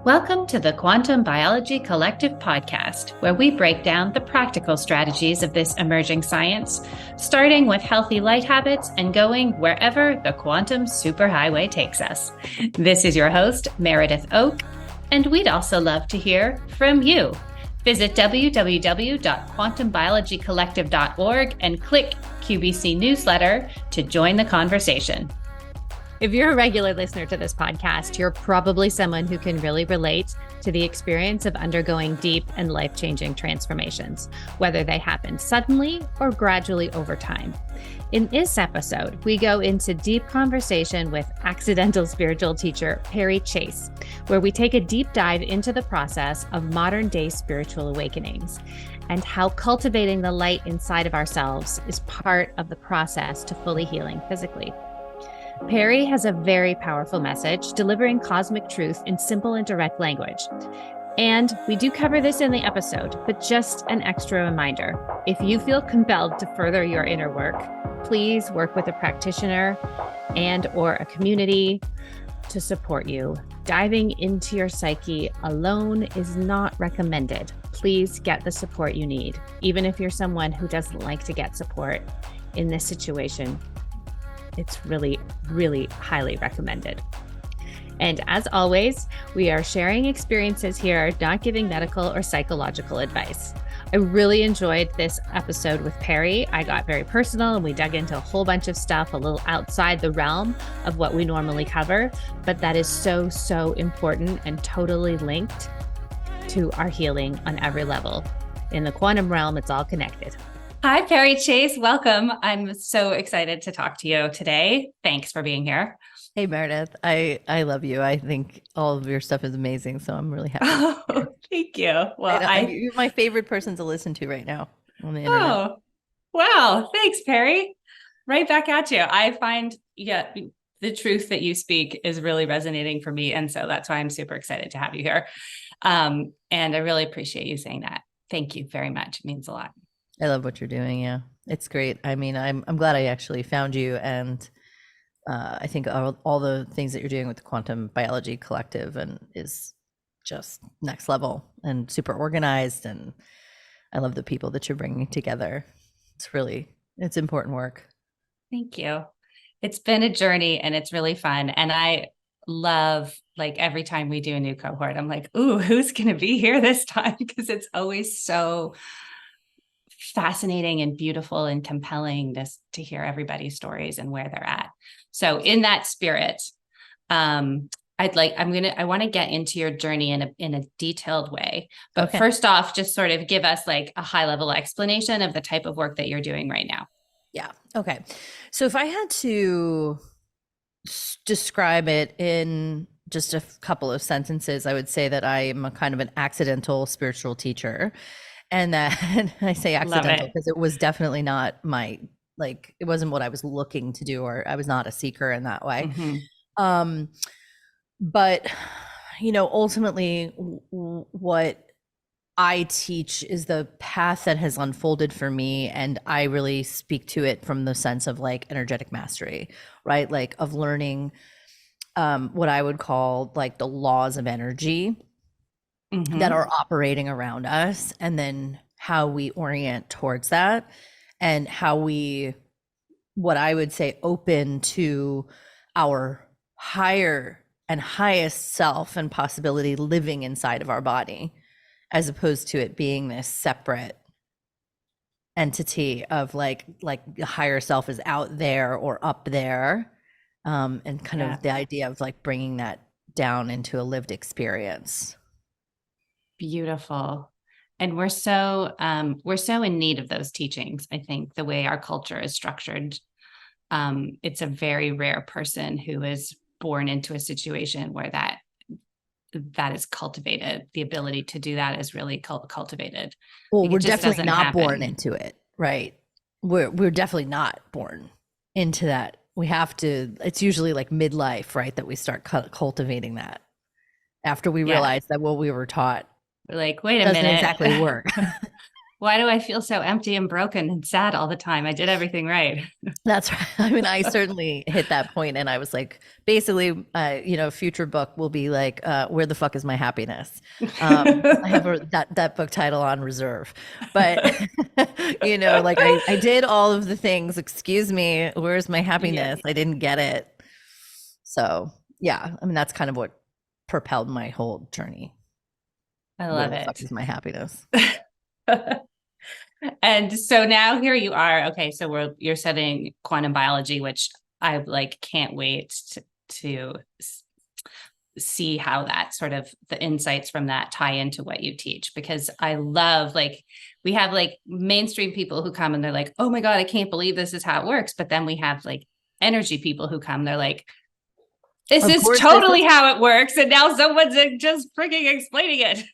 Welcome to the Quantum Biology Collective podcast, where we break down the practical strategies of this emerging science, starting with healthy light habits and going wherever the quantum superhighway takes us. This is your host, Meredith Oke, and we'd also love to hear from you. Visit www.quantumbiologycollective.org and click QBC newsletter to join the conversation. If you're a regular listener to this podcast, you're probably someone who can really relate to the experience of undergoing deep and life-changing transformations, whether they happen suddenly or gradually over time. In this episode, we go into deep conversation with accidental spiritual teacher Perri Chase, where we take a deep dive into the process of modern-day spiritual awakenings and how cultivating the light inside of ourselves is part of the process to fully healing physically. Perri has a very powerful message, delivering cosmic truth in simple and direct language. And we do cover this in the episode, but just an extra reminder. If you feel compelled to further your inner work, please work with a practitioner and or a community to support you. Diving into your psyche alone is not recommended. Please get the support you need. Even if you're someone who doesn't like to get support in this situation, it's really, really highly recommended. And as always, we are sharing experiences here, not giving medical or psychological advice. I really enjoyed this episode with Perri. I got very personal and we dug into a whole bunch of stuff a little outside the realm of what we normally cover, but that is so, so important and totally linked to our healing on every level. In the quantum realm, it's all connected. Hi, Perri Chase. Welcome. I'm so excited to talk to you today. Thanks for being here. Hey, Meredith. I love you. I think all of your stuff is amazing. So I'm really happy. Oh, thank you. Well, you're my favorite person to listen to right now on the internet. Oh, wow. Thanks, Perri. Right back at you. I find, the truth that you speak is really resonating for me. And so that's why I'm super excited to have you here. And I really appreciate you saying that. Thank you very much. It means a lot. I love what you're doing. Yeah, it's great. I mean, I'm glad I actually found you, and I think all the things that you're doing with the Quantum Biology Collective and is just next level and super organized. And I love the people that you're bringing together. It's important work. Thank you. It's been a journey and it's really fun. And I love, like, every time we do a new cohort, I'm like, ooh, who's going to be here this time? Because it's always so fascinating and beautiful and compelling to hear everybody's stories and where they're at. So in that spirit, I want to get into your journey in a detailed way. But okay. First off, just sort of give us like a high level explanation of the type of work that you're doing right now. Yeah. Okay. So if I had to describe it in just a couple of sentences, I would say that I am a kind of an accidental spiritual teacher. And that I say accidental because it was definitely not it wasn't what I was looking to do, or I was not a seeker in that way. Mm-hmm. But, ultimately what I teach is the path that has unfolded for me. And I really speak to it from the sense of like energetic mastery, right? Like of learning what I would call like the laws of energy. Mm-hmm. that are operating around us, and then how we orient towards that, and how we, what I would say, open to our higher and highest self and possibility living inside of our body, as opposed to it being this separate entity of like the higher self is out there or up there, and kind of the idea of like bringing that down into a lived experience. Beautiful. And we're so in need of those teachings. I think the way our culture is structured, it's a very rare person who is born into a situation where that is cultivated. The ability to do that is really cultivated. Well, we're definitely not born into it, right? We're definitely not born into that. We have to, it's usually like midlife, right? That we start cultivating that after we realize that what we were taught like, wait a minute, doesn't exactly work. why do I feel so empty and broken and sad all the time? I did everything right. That's right. I mean, I certainly hit that point, and I was like, basically, future book will be like, "Where the fuck is my happiness?" I have that book title on reserve, but like I did all of the things. Excuse me, where's my happiness? I didn't get it. So yeah, I mean, that's kind of what propelled my whole journey. I Where love the it. fuck is my happiness? And so now here you are. Okay, so you're studying quantum biology, which I like can't wait to see how that sort of the insights from that tie into what you teach, because I love, like, we have like mainstream people who come and they're like, oh my God, I can't believe this is how it works. But then we have like energy people who come, they're like, this is totally how it works. And now someone's just freaking explaining it.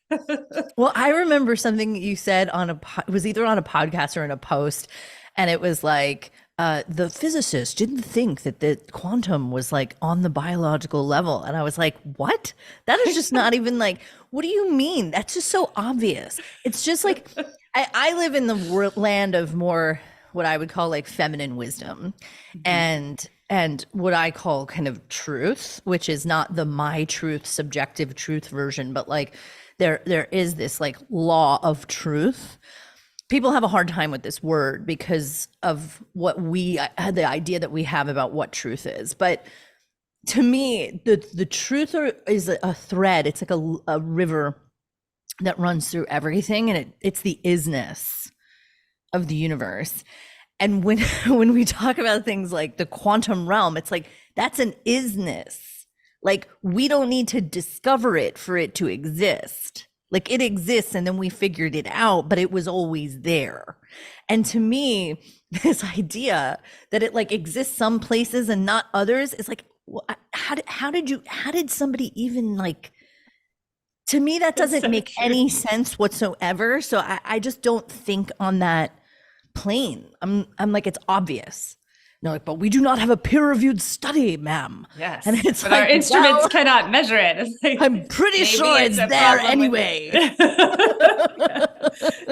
Well, I remember something you said it was either on a podcast or in a post. And it was like, the physicists didn't think that the quantum was like on the biological level. And I was like, what? That is just not even like, what do you mean? That's just so obvious. It's just like, I live in the land of more what I would call like feminine wisdom. Mm-hmm. And what I call kind of truth, which is not the my truth, subjective truth version, but like there is this like law of truth. People have a hard time with this word because of what the idea that we have about what truth is. But to me, the truth is a thread. It's like a river that runs through everything, and it's the isness of the universe. And when we talk about things like the quantum realm, it's like, that's an isness. Like, we don't need to discover it for it to exist. Like, it exists and then we figured it out, but it was always there. And to me, this idea that it like exists some places and not others is like, how did somebody even like, to me, that doesn't make any sense whatsoever. So I just don't think on that plane. I'm like, it's obvious. No, like, but we do not have a peer-reviewed study, ma'am. Yes, and it's but like, our instruments cannot measure it. Like, I'm pretty sure it's there anyway.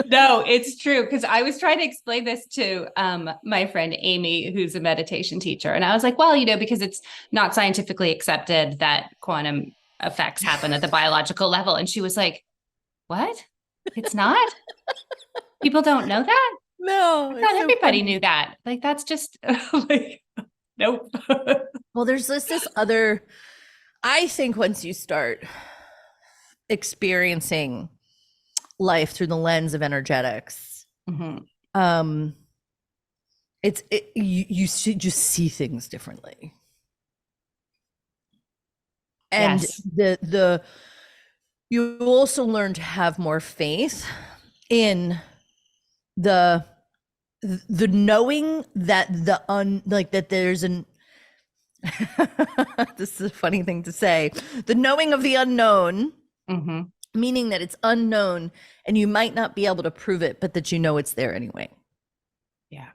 No, it's true, because I was trying to explain this to my friend Amy, who's a meditation teacher, and I was like, well, because it's not scientifically accepted that quantum effects happen at the biological level, and she was like, "What? It's not? People don't know that?" No, I thought everybody knew that. Like, that's just like, nope. Well, there's this other, I think once you start experiencing life through the lens of energetics, mm-hmm. You just see things differently. And yes. You also learn to have more faith in the knowing that that there's this is a funny thing to say, the knowing of the unknown, mm-hmm. meaning that it's unknown and you might not be able to prove it, but that it's there anyway. Yeah.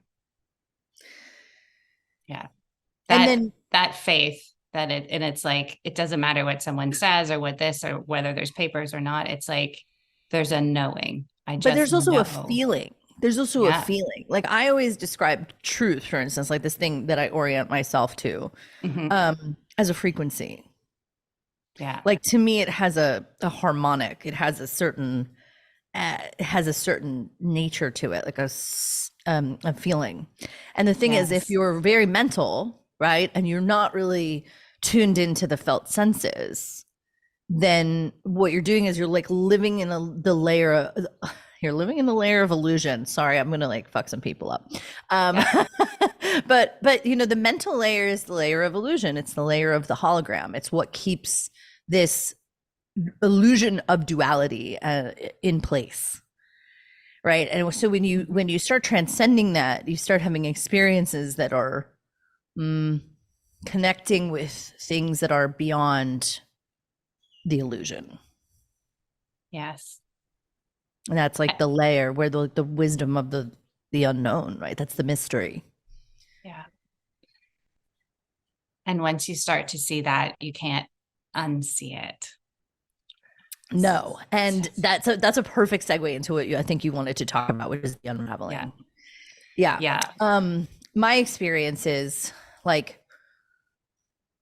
And then that faith that it's like, it doesn't matter what someone says or what this or whether there's papers or not. It's like, there's a knowing. But there's also a feeling. There's also a feeling. Like, I always describe truth, for instance, like this thing that I orient myself to, mm-hmm. As a frequency. Yeah. Like, to me, it has a harmonic. It has a certain nature to it, like a feeling. And the thing is, if you're very mental, right, and you're not really tuned into the felt senses, then what you're doing is you're like living in the layer of. You're living in the layer of illusion. Sorry, I'm gonna like fuck some people up. But the mental layer is the layer of illusion. It's the layer of the hologram. It's what keeps this illusion of duality in place, right? And so when you start transcending that, you start having experiences that are connecting with things that are beyond the illusion. Yes. And that's like the layer where the wisdom of the unknown, right? That's the mystery. Yeah. And once you start to see that, you can't unsee it. No. And that's a perfect segue into what I think you wanted to talk about, which is the unraveling. Yeah. Yeah. Yeah. My experience is like,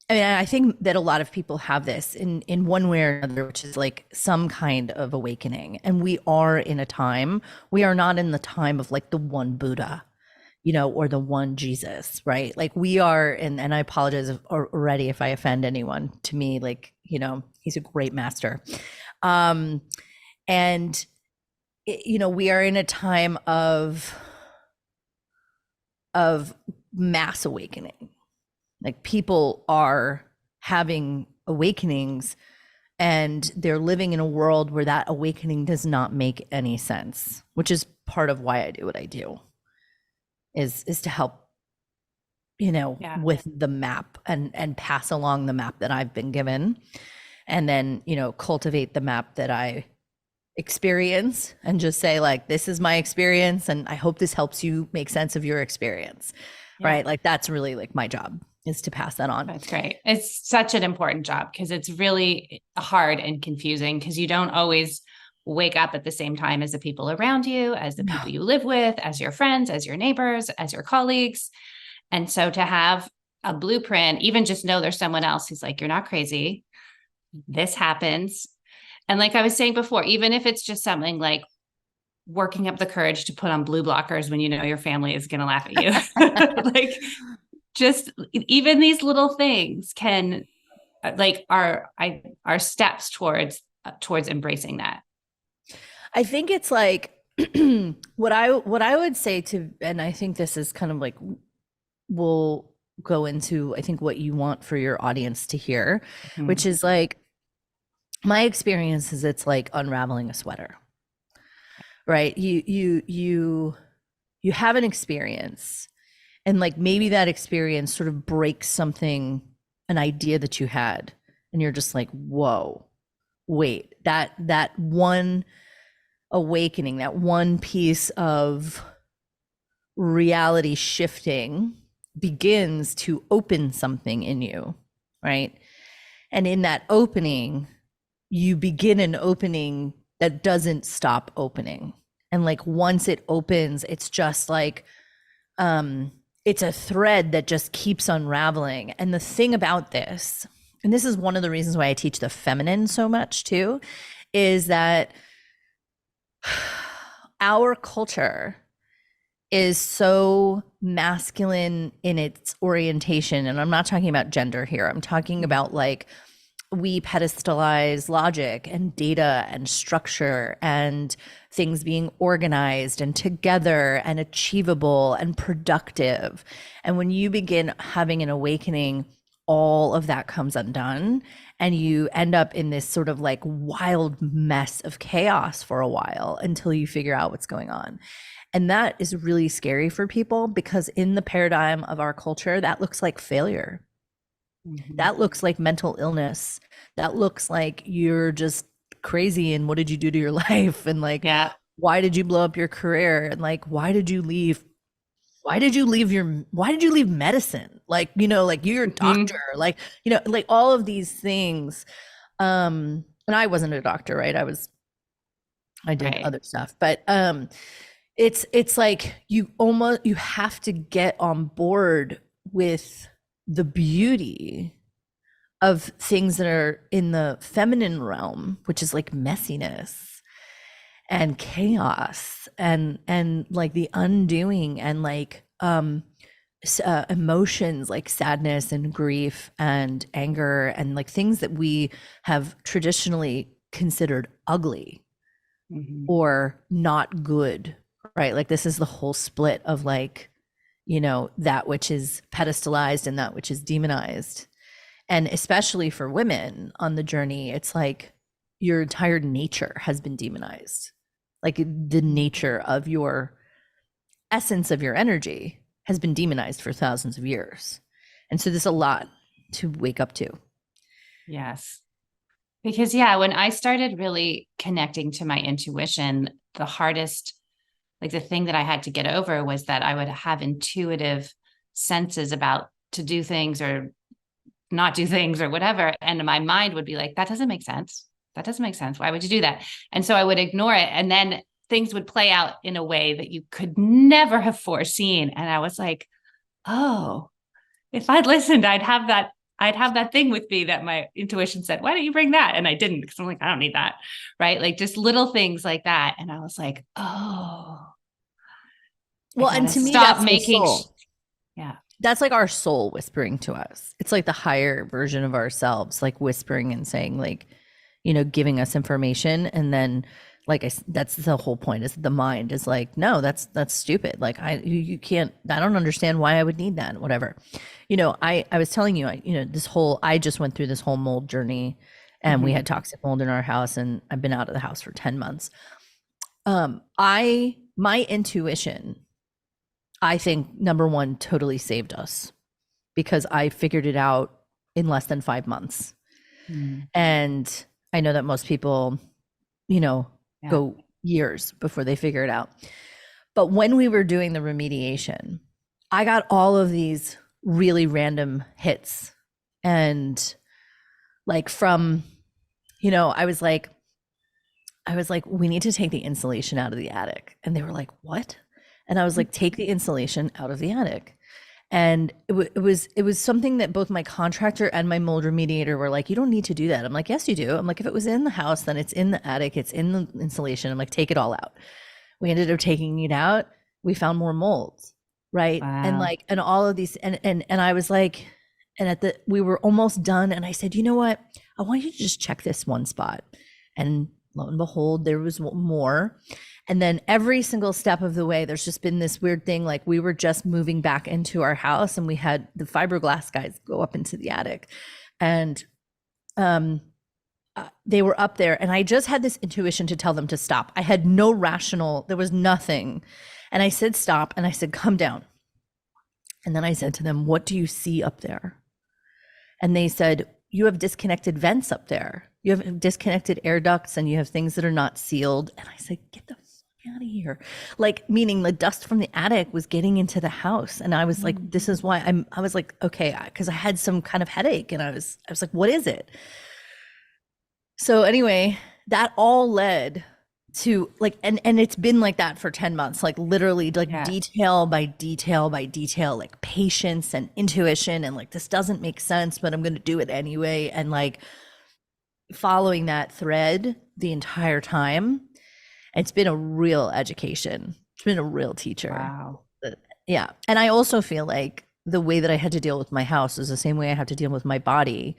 I mean, I think that a lot of people have this in one way or another, which is like some kind of awakening. And we are in a time, we are not in the time of like the one Buddha, or the one Jesus, right? Like we are, and I apologize already if I offend anyone. To me, like, he's a great master. And we are in a time of mass awakening. Like people are having awakenings, and they're living in a world where that awakening does not make any sense, which is part of why I do what I do, is to help, with the map and pass along the map that I've been given, and then, cultivate the map that I experience, and just say like, this is my experience, and I hope this helps you make sense of your experience. Right? Like that's really like my job, is to pass that on. That's great. It's such an important job because it's really hard and confusing, because you don't always wake up at the same time as the people around you, as the people you live with, as your friends, as your neighbors, as your colleagues. And so to have a blueprint, even just know there's someone else who's like, you're not crazy. This happens. And like I was saying before, even if it's just something like working up the courage to put on blue blockers when you know your family is going to laugh at you, like just even these little things can like are steps towards embracing that. I think it's like what I would say to, and I think this is kind of like, we'll go into, I think, what you want for your audience to hear, which is like, my experience is it's like unraveling a sweater, right? You have an experience, and like maybe that experience sort of breaks something, an idea that you had, and you're just like, whoa, wait, that one awakening, that one piece of reality shifting begins to open something in you, right? And in that opening, you begin an opening that doesn't stop opening. And like once it opens, it's just like, it's a thread that just keeps unraveling. And the thing about this, and this is one of the reasons why I teach the feminine so much too, is that our culture is so masculine in its orientation. And I'm not talking about gender here. I'm talking about like, we pedestalize logic and data and structure and things being organized and together and achievable and productive. And when you begin having an awakening, all of that comes undone, and you end up in this sort of like wild mess of chaos for a while until you figure out what's going on. And that is really scary for people, because in the paradigm of our culture, that looks like failure. That looks like mental illness. That looks like you're just crazy, and what did you do to your life? And like, why did you blow up your career? And like, why did you leave medicine? Like, like you're a doctor, like, like all of these things. And I wasn't a doctor, right? I did other stuff, but it's like you have to get on board with the beauty of things that are in the feminine realm, which is like messiness and chaos and like the undoing, and like emotions like sadness and grief and anger, and like things that we have traditionally considered ugly or not good, right? Like this is the whole split of like, that which is pedestalized and that which is demonized. And especially for women on the journey, it's like your entire nature has been demonized. Like the nature of your essence of your energy has been demonized for thousands of years. And so there's a lot to wake up to. Yes. Because when I started really connecting to my intuition, the hardest, like the thing that I had to get over was that I would have intuitive senses about to do things or not do things or whatever. And my mind would be like, that doesn't make sense. that doesn't make sense. Why would you do that? And so I would ignore it. And then things would play out in a way that you could never have foreseen. And I was like, oh, if I'd listened, I'd have that thing with me that my intuition said, why don't you bring that? And I didn't, because I'm like, I don't need that. Right. Like just little things like that. And I was like, oh, well, and to me, that's making, yeah, that's like our soul whispering to us. It's like the higher version of ourselves, like whispering and saying, like, you know, giving us information. And then that's the whole point, is the mind is like, no, that's stupid. Like you can't, I don't understand why I would need that, whatever. You know, I was telling you, I just went through this whole mold journey, and we had toxic mold in our house, and I've been out of the house for 10 months. My intuition, I think, number one, totally saved us, because I figured it out in less than 5 months. And I know that most people, go years before they figure it out. But when we were doing the remediation, I got all of these really random hits. And like from, I was like, we need to take the insulation out of the attic. And they were like, what? And I was like, take the insulation out of the attic. And it was something that both my contractor and my mold remediator were like, you don't need to do that. I'm like, yes, you do. I'm like, if it was in the house, then it's in the attic, it's in the insulation. I'm like, take it all out. We ended up taking it out. We found more molds. Right. Wow. And like, and all of these, and I was like, and we were almost done. And I said, you know what? I want you to just check this one spot. And lo and behold, there was more. And then every single step of the way, there's just been this weird thing. Like we were just moving back into our house, and we had the fiberglass guys go up into the attic, and they were up there, and I just had this intuition to tell them to stop. I had no rational, there was nothing. And I said, stop. And I said, come down. And then I said to them, what do you see up there? And they said, you have disconnected vents up there. You have disconnected air ducts, and you have things that are not sealed. And I said, get the fuck out of here. Like, meaning the dust from the attic was getting into the house. And I was like, this is why I was like, okay, because I had some kind of headache, and I was like, what is it? So anyway, that all led to like, and it's been like that for 10 months, like literally like detail by detail by detail, like patience and intuition, and like, this doesn't make sense, but I'm going to do it anyway. And like following that thread the entire time. It's been a real education. It's been a real teacher. Wow. Yeah. And I also feel like the way that I had to deal with my house is the same way I have to deal with my body,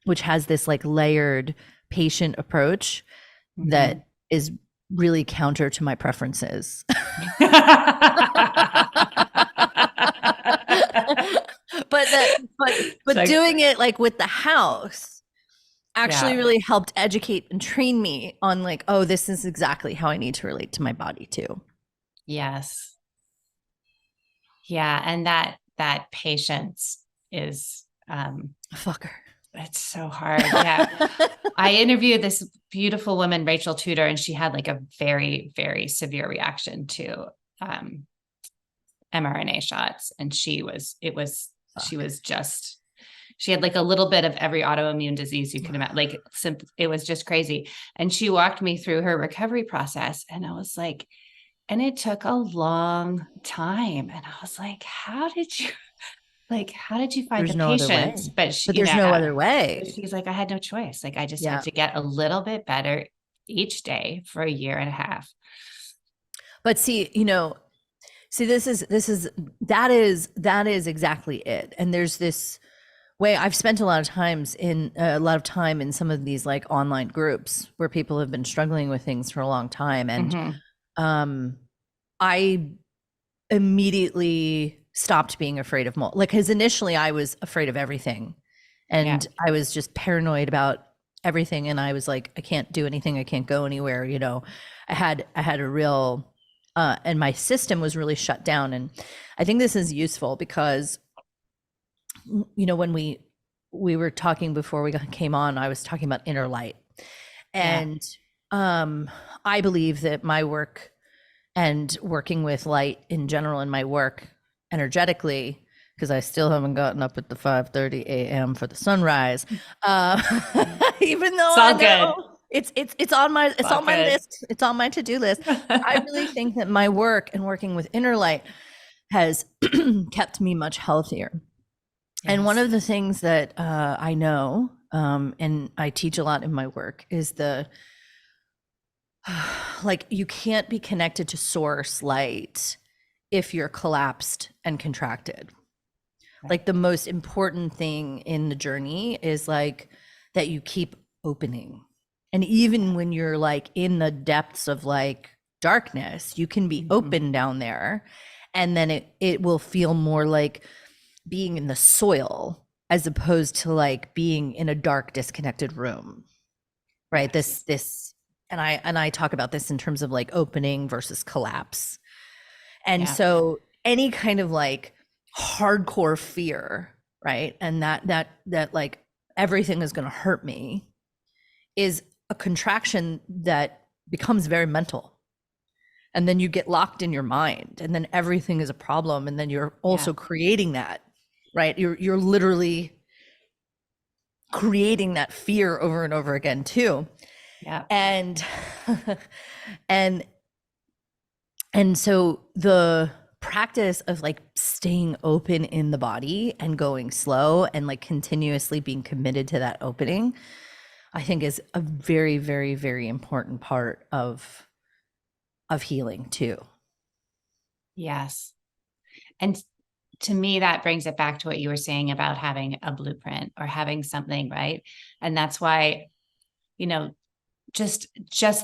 which has this like layered patient approach that is really counter to my preferences. but like, doing it like with the house actually really helped educate and train me on like, oh, this is exactly how I need to relate to my body too. Yes. Yeah. And that patience is fucker. It's so hard. Yeah. I interviewed this beautiful woman, Rachel Tudor, and she had like a very, very severe reaction to mRNA shots. And she had like a little bit of every autoimmune disease you can imagine. Like it was just crazy. And she walked me through her recovery process. And I was like, and it took a long time. And I was like, how did you find the patience? But there's no other way. She's like, I had no choice. Like, I just had to get a little bit better each day for a year and a half. But that is exactly it. And there's this way I've spent a lot of time in some of these like online groups where people have been struggling with things for a long time. And I immediately stopped being afraid of mold. Like, because initially I was afraid of everything, and I was just paranoid about everything. And I was like, I can't do anything. I can't go anywhere. I had a real, and my system was really shut down. And I think this is useful because, when we were talking before we came on, I was talking about inner light. And I believe that my work and working with light in general in my work energetically, because I still haven't gotten up at the 5:30 a.m. for the sunrise, even though It's on my list. It's on my to-do list. I really Yes. think that my work and working with inner light has kept me much healthier. And one of the things that I know, and I teach a lot in my work, is like, you can't be connected to source light if you're collapsed and contracted. Right. Like, the most important thing in the journey is like that you keep opening. And even when you're like in the depths of like darkness, you can be open down there, and then it will feel more like being in the soil as opposed to like being in a dark, disconnected room. Right. This and I talk about this in terms of like opening versus collapse. And so any kind of like hardcore fear, right? And that like everything is going to hurt me is a contraction that becomes very mental. And then you get locked in your mind, and then everything is a problem, and then you're also creating that, right? You're literally creating that fear over and over again too. Yeah. And and so the practice of like staying open in the body and going slow and like continuously being committed to that opening, I think is a very, very, very important part of healing too. Yes. And to me, that brings it back to what you were saying about having a blueprint or having something, right? And that's why, just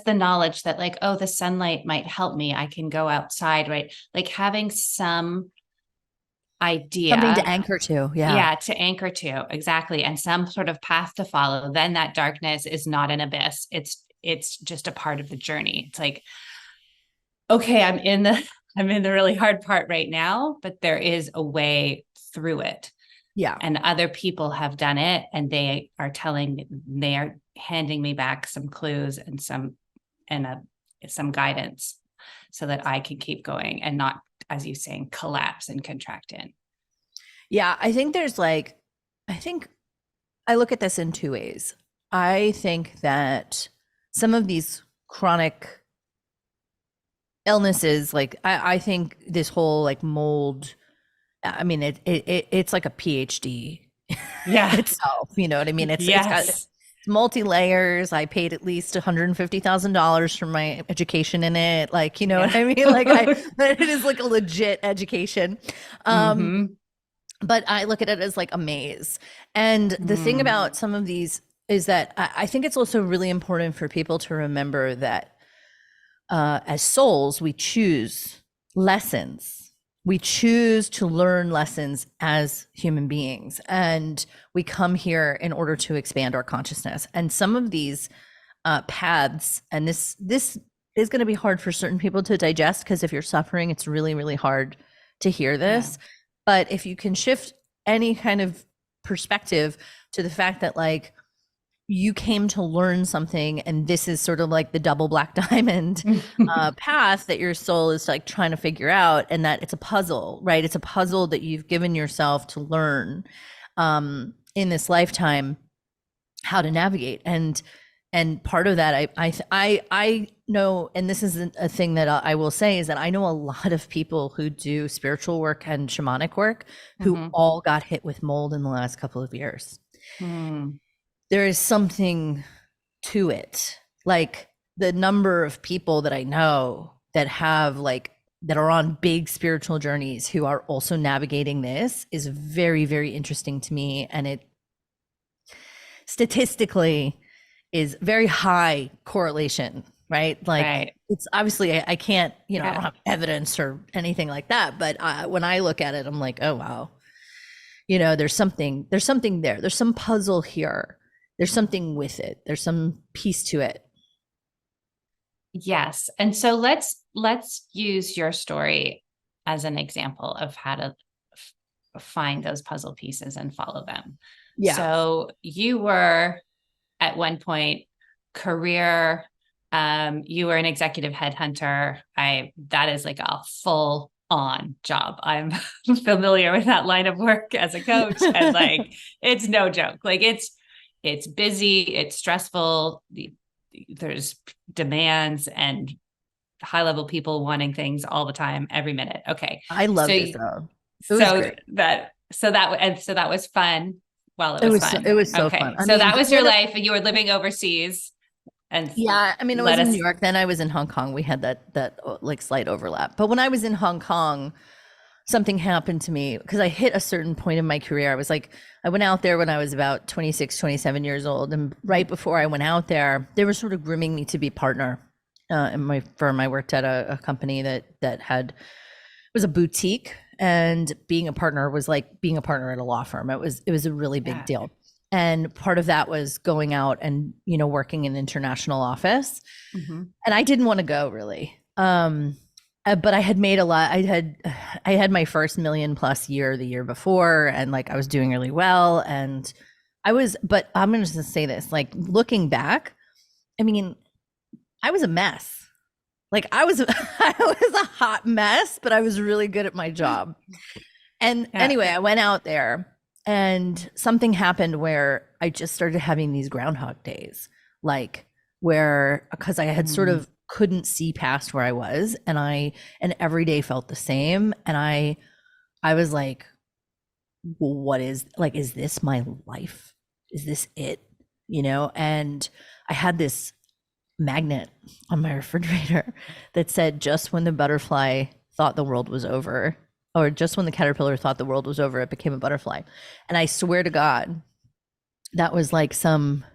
the knowledge that like, oh, the sunlight might help me. I can go outside, right? Like having some idea. Something to anchor to. Yeah, to anchor to. Exactly. And some sort of path to follow. Then that darkness is not an abyss. It's just a part of the journey. It's like, okay, I'm in the really hard part right now, but there is a way through it. Yeah. And other people have done it, and they are handing me back some clues and some guidance so that I can keep going and not, as you saying, collapse and contract in. Yeah. I think I look at this in two ways. I think that some of these chronic illnesses, like I think this whole like mold, I mean, it's like a PhD itself, you know what I mean? It's multi layers. I paid at least $150,000 for my education in it. Like, you know what I mean? Like it is like a legit education. But I look at it as like a maze. And the thing about some of these is that I think it's also really important for people to remember that as souls, we choose lessons. We choose to learn lessons as human beings, and we come here in order to expand our consciousness. And some of these paths, and this is going to be hard for certain people to digest, because if you're suffering, it's really, really hard to hear this. Yeah. But if you can shift any kind of perspective to the fact that like you came to learn something, and this is sort of like the double black diamond path that your soul is like trying to figure out, and that it's a puzzle, right? It's a puzzle that you've given yourself to learn in this lifetime how to navigate. And part of that, I know, and this is a thing that I will say, is that I know a lot of people who do spiritual work and shamanic work who all got hit with mold in the last couple of years. There is something to it. Like the number of people that I know that have like, that are on big spiritual journeys who are also navigating this is very, very interesting to me. And it statistically is very high correlation, right? Like it's obviously, I can't, I don't have evidence or anything like that. But when I look at it, I'm like, oh, wow. There's something there. There's some puzzle here. There's something with it. There's some piece to it. Yes. And so let's use your story as an example of how to find those puzzle pieces and follow them. Yeah. So you were at one point career, you were an executive headhunter. That is like a full on job. I'm familiar with that line of work as a coach, and like, it's no joke. Like it's busy, it's stressful. there's demands and high level people wanting things all the time, every minute. Okay. I loved it though. It was great. So that was fun. Well, It was fun. It was so okay. fun. So that was your life, and you were living overseas. And yeah, I mean, I was in New York, then I was in Hong Kong. We had that like slight overlap. But when I was in Hong Kong, something happened to me because I hit a certain point in my career. I was like, I went out there when I was about 26, 27 years old. And right before I went out there, they were sort of grooming me to be partner. In my firm, I worked at a company that was a boutique, and being a partner was like being a partner at a law firm. It was a really big deal. And part of that was going out and, working in international office. Mm-hmm. And I didn't want to go really. But I had made a lot. I had my first $1 million+ year the year before, and like I was doing really well. And but I'm going to say this, like looking back, I mean, I was a mess. Like I was a hot mess, but I was really good at my job. And anyway, I went out there. And something happened where I just started having these groundhog days, like because I had sort of couldn't see past where I was, and every day felt the same. And I was like, well, what is this my life? Is this it? And I had this magnet on my refrigerator that said, just when the butterfly thought the world was over, or just when the caterpillar thought the world was over, it became a butterfly. And I swear to God, that was like some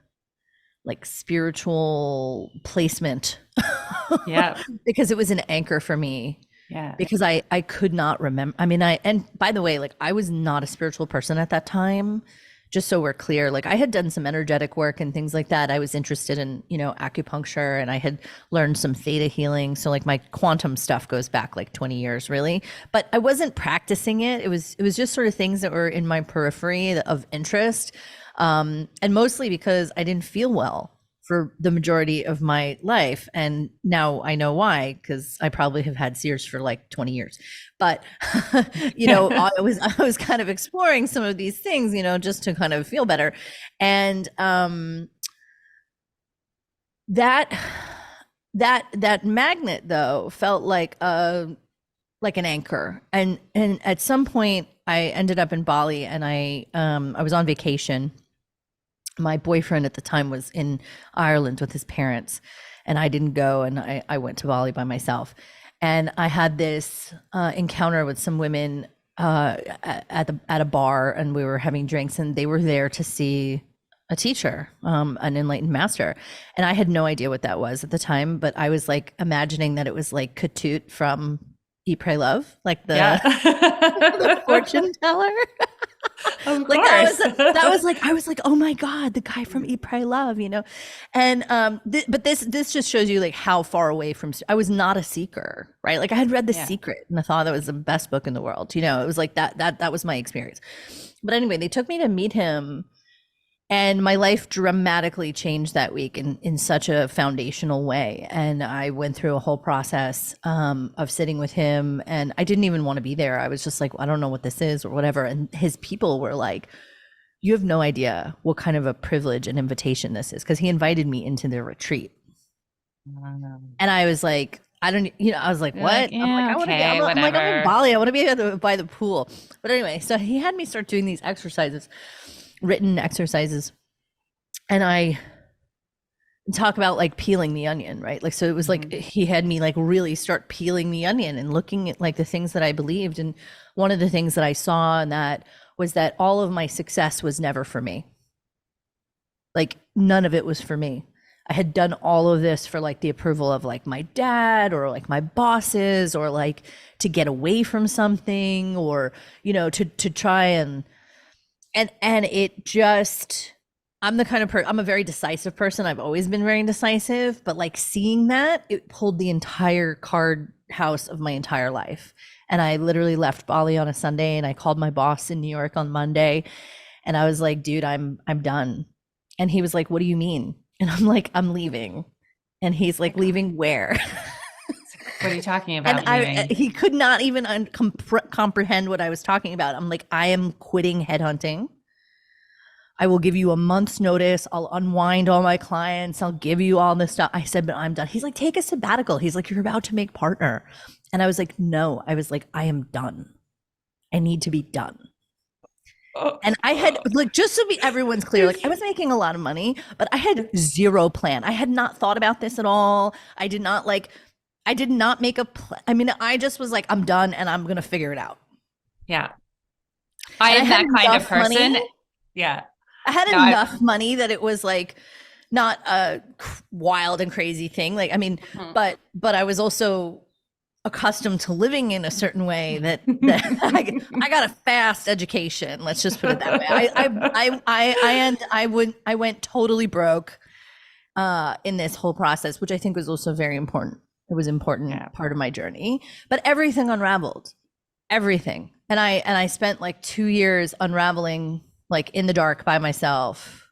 like spiritual placement. Yeah. Because it was an anchor for me. Yeah. Because I could not remember. I mean, and by the way, like I was not a spiritual person at that time. Just so we're clear, like I had done some energetic work and things like that. I was interested in, acupuncture, and I had learned some theta healing. So like my quantum stuff goes back like 20 years really, but I wasn't practicing it. It was just sort of things that were in my periphery of interest. And mostly because I didn't feel well for the majority of my life. And now I know why, because I probably have had Sears for like 20 years. But, I was kind of exploring some of these things, just to kind of feel better. And that magnet though felt like an anchor. And at some point I ended up in Bali, and I was on vacation. My boyfriend at the time was in Ireland with his parents, and I didn't go, and I went to Bali by myself. And I had this encounter with some women at a bar, and we were having drinks, and they were there to see a teacher, an enlightened master. And I had no idea what that was at the time, but I was like imagining that it was like Ketut from Eat, Pray, Love, like the fortune teller. Of like course. that was like, I was like, oh my God, the guy from Eat, Pray, Love, and but this just shows you like how far away from I was not a seeker, right? Like I had read The Secret, and I thought that was the best book in the world. It was like that was my experience. But anyway, they took me to meet him, and my life dramatically changed that week in such a foundational way. And I went through a whole process of sitting with him, and I didn't even want to be there. I was just like, I don't know what this is or whatever. And his people were like, you have no idea what kind of a privilege and invitation this is, because he invited me into the retreat. And I was like, I don't, I was like, what? Yeah, I'm like, I'm in Bali. I want to be by the pool. But anyway, so he had me start doing these exercises, written exercises, and I talk about like peeling the onion, right? Like, so it was like he had me like really start peeling the onion and looking at like the things that I believed. And one of the things that I saw in that was that all of my success was never for me. Like none of it was for me. I had done all of this for like the approval of like my dad or like my bosses, or like to get away from something, or to try and it just, I'm the kind of I'm a very decisive person. I've always been very decisive, but like seeing that, it pulled the entire card house of my entire life. And I literally left Bali on a Sunday, and I called my boss in New York on Monday, and I was like, dude, I'm done. And he was like, what do you mean? And I'm like, I'm leaving. And he's like, leaving where? What are you talking about? And he could not even comprehend what I was talking about. I'm like, I am quitting headhunting. I will give you a month's notice. I'll unwind all my clients. I'll give you all this stuff. I said, but I'm done. He's like, take a sabbatical. He's like, you're about to make partner. And I was like, no. I was like, I am done. I need to be done. And I had, like, just so everyone's clear, like, I was making a lot of money, but I had zero plan. I had not thought about this at all. I did not make a plan. I mean, I just was like, I'm done and I'm going to figure it out. Yeah. I am that kind of person. Money. Yeah. I had enough money that it was like not a wild and crazy thing. Like, I mean, but I was also accustomed to living in a certain way that I got a fast education. Let's just put it that way. I went totally broke in this whole process, which I think was also very important. It was important part of my journey, but everything unraveled, everything. And I spent like 2 years unraveling, like in the dark by myself.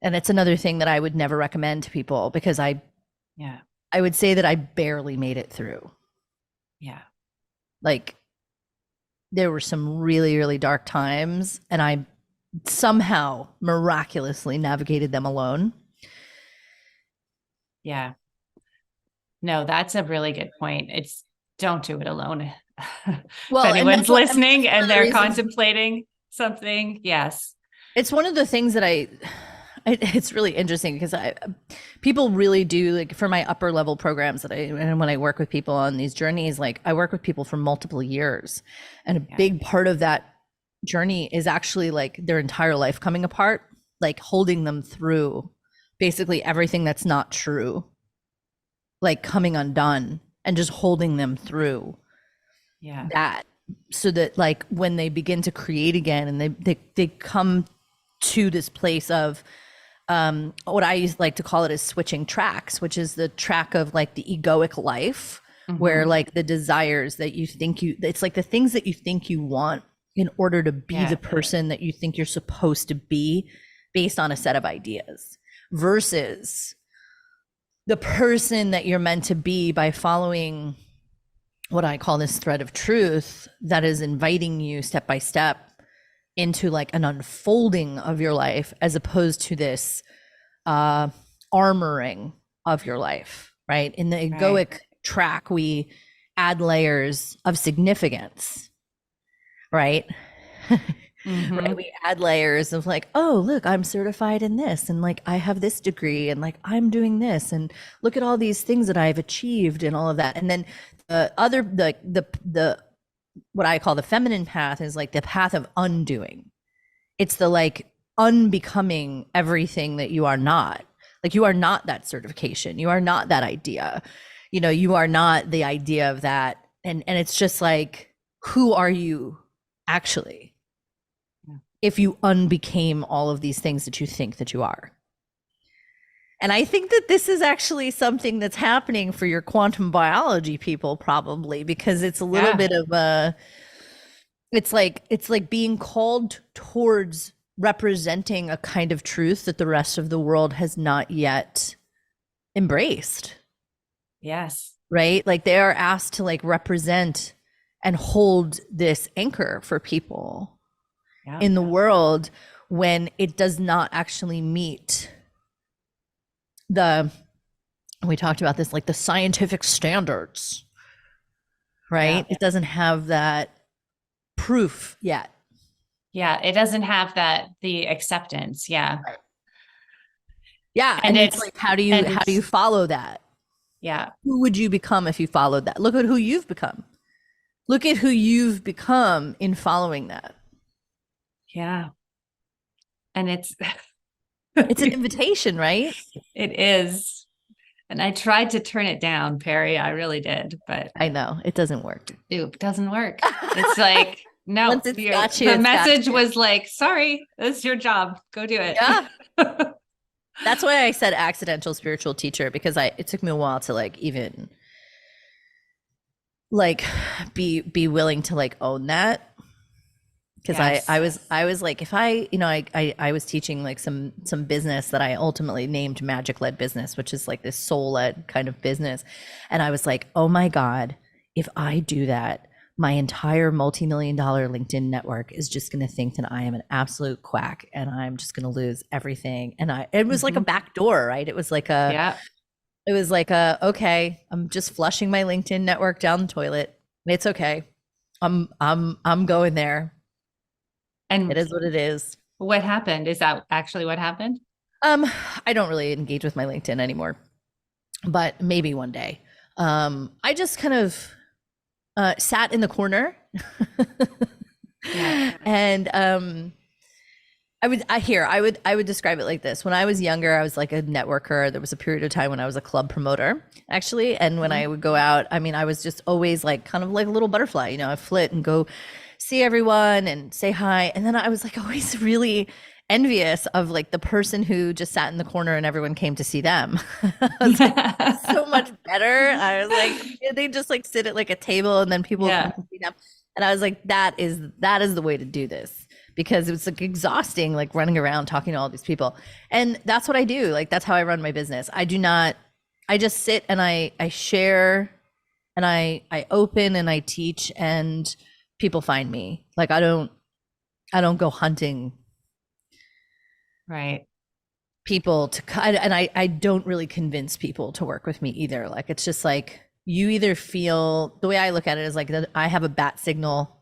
And it's another thing that I would never recommend to people, because I would say that I barely made it through. Yeah. Like, there were some really, really dark times, and I somehow miraculously navigated them alone. Yeah. No, that's a really good point. It's don't do it alone. Well, if anyone's listening and they're contemplating something, yes. It's one of the things that it's really interesting, because people really do, like, for my upper level programs and when I work with people on these journeys, like, I work with people for multiple years, and a big part of that journey is actually like their entire life coming apart, like holding them through basically everything that's not true, like coming undone, and just holding them through that, so that, like, when they begin to create again and they come to this place of what I used like to call it is switching tracks, which is the track of like the egoic life, where like the desires that you think it's like the things that you think you want in order to be the person that you think you're supposed to be based on a set of ideas, versus the person that you're meant to be by following what I call this thread of truth that is inviting you step by step into like an unfolding of your life, as opposed to this armoring of your life, right? In the egoic track, we add layers of significance, right? Right? We add layers of like, oh, look, I'm certified in this, and like I have this degree, and like I'm doing this, and look at all these things that I've achieved and all of that. And then the what I call the feminine path is like the path of undoing. It's the like unbecoming everything that you are not. Like, you are not that certification. You are not that idea. You know, you are not the idea of that. And it's just like, who are you actually? If you unbecame all of these things that you think that you are. And I think that this is actually something that's happening for your quantum biology people, probably, because it's a little bit of a, it's like being called towards representing a kind of truth that the rest of the world has not yet embraced. Yes. Right? Like, they are asked to like represent and hold this anchor for people in the world, when it does not actually meet we talked about this, like the scientific standards, right? It doesn't have that proof yet. Yeah, it doesn't have the acceptance. Yeah. Right. Yeah. And it's like, how do you follow that? Yeah. Who would you become if you followed that? Look at who you've become. Look at who you've become in following that. Yeah. And it's an invitation, right? It is. And I tried to turn it down, Perri. I really did, but I know it doesn't work. It doesn't work. It's like, no, Once it's got you, the message was like, sorry, this is your job. Go do it. Yeah. That's why I said accidental spiritual teacher, because it took me a while to like even like be willing to like own that. Because I was like, if I was teaching like some business that I ultimately named magic led business, which is like this soul led kind of business. And I was like, oh my God, if I do that, my entire multi-million-dollar LinkedIn network is just going to think that I am an absolute quack and I'm just going to lose everything. And it was like a back door, right? It was like okay, I'm just flushing my LinkedIn network down the toilet. It's okay. I'm going there. And it is what it is. What happened? Is that actually what happened? I don't really engage with my LinkedIn anymore, but maybe one day. I just kind of sat in the corner and I would describe it like this. When I was younger, I was like a networker. There was a period of time when I was a club promoter, actually. And when I would go out, I mean, I was just always like kind of like a little butterfly, you know, I flit and go see everyone and say hi. And then I was like always really envious of like the person who just sat in the corner and everyone came to see them. I was like, so much better. I was like, they just like sit at like a table and then people come to see them. And I was like, that is the way to do this, because it's like exhausting, like running around talking to all these people. And that's what I do. Like, that's how I run my business. I just sit and I share and I open and I teach, and people find me. Like, I don't go hunting people and I don't really convince people to work with me either. Like, it's just like, you either feel, the way I look at it is like that I have a bat signal,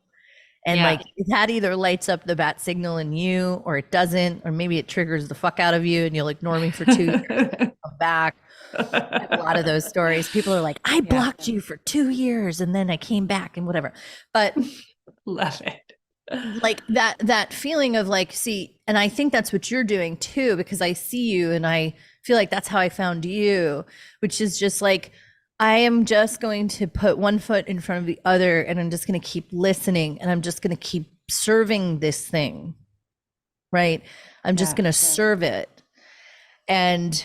and like that either lights up the bat signal in you or it doesn't, or maybe it triggers the fuck out of you and you'll ignore me for 2 years and come back. I have a lot of those stories. People are like, I blocked you for 2 years and then I came back and whatever. But love it. Like that feeling of like, see, and I think that's what you're doing too, because I see you and I feel like that's how I found you, which is just like, I am just going to put one foot in front of the other, and I'm just going to keep listening, and I'm just going to keep serving this thing, right? I'm just going to serve it. And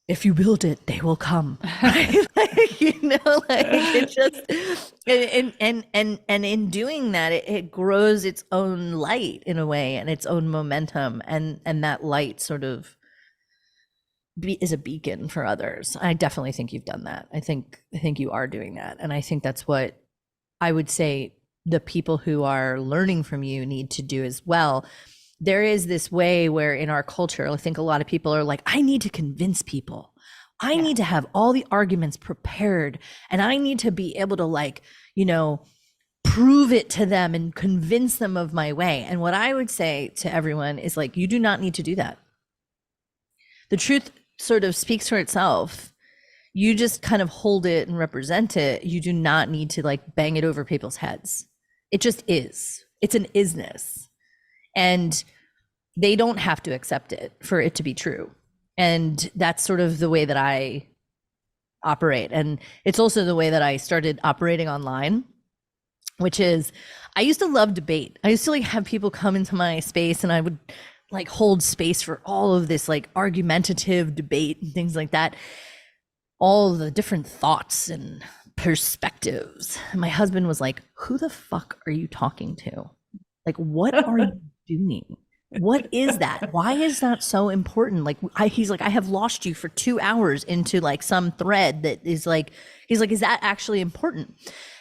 if you build it, they will come, right? Like, you know, like it just, and in doing that, it grows its own light in a way, and its own momentum. And that light sort of is a beacon for others. I definitely think you've done that. I think you are doing that. And I think that's what I would say the people who are learning from you need to do as well. There is this way where in our culture, I think a lot of people are like, I need to convince people. I need to have all the arguments prepared, and I need to be able to, like, you know, prove it to them and convince them of my way. And what I would say to everyone is like, you do not need to do that. The truth sort of speaks for itself. You just kind of hold it and represent it. You do not need to like bang it over people's heads. It just is. It's an isness. And they don't have to accept it for it to be true. And that's sort of the way that I operate. And it's also the way that I started operating online, which is, I used to love debate. I used to like have people come into my space, and I would like hold space for all of this like argumentative debate and things like that, all the different thoughts and perspectives. And my husband was like, who the fuck are you talking to? Like, what are you doing? What is that? Why is that so important? Like, he's like, I have lost you for 2 hours into like some thread that is like, he's like, is that actually important?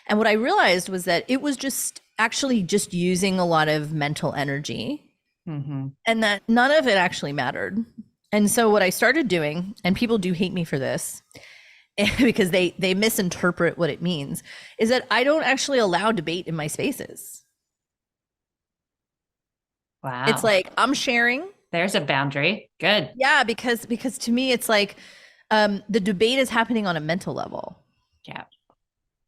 And what I realized was that it was just actually just using a lot of mental energy. Mm-hmm. And that none of it actually mattered. And so what I started doing, and people do hate me for this because they misinterpret what it means, is that I don't actually allow debate in my spaces. Wow. It's like, I'm sharing. There's a boundary. Good. Yeah, because to me, it's like the debate is happening on a mental level. Yeah.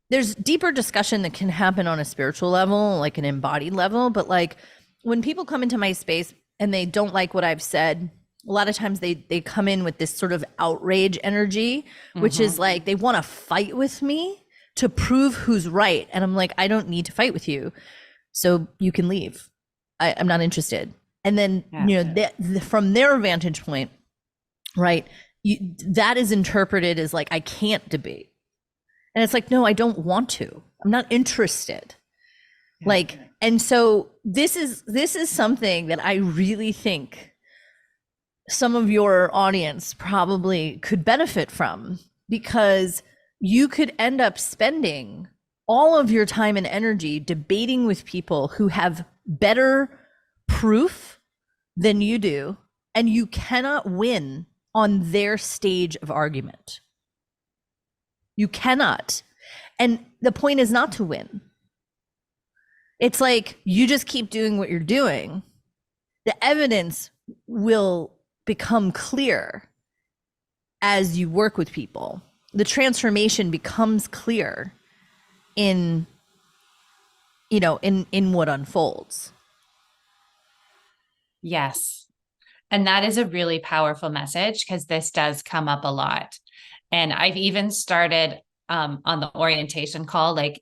There's deeper discussion that can happen on a spiritual level, like an embodied level, but like, when people come into my space and they don't like what I've said, a lot of times they come in with this sort of outrage energy, which is like, they want to fight with me to prove who's right. And I'm like, I don't need to fight with you. So you can leave. I'm not interested. And then, you know, from their vantage point, right, that is interpreted as like, I can't debate. And it's like, no, I don't want to. I'm not interested. Like, and so this is something that I really think some of your audience probably could benefit from, because you could end up spending all of your time and energy debating with people who have better proof than you do, and you cannot win on their stage of argument. You cannot. And the point is not to win. It's like you just keep doing what you're doing. The evidence will become clear as you work with people. The transformation becomes clear in what unfolds. Yes. And that is a really powerful message, because this does come up a lot. And I've even started on the orientation call, like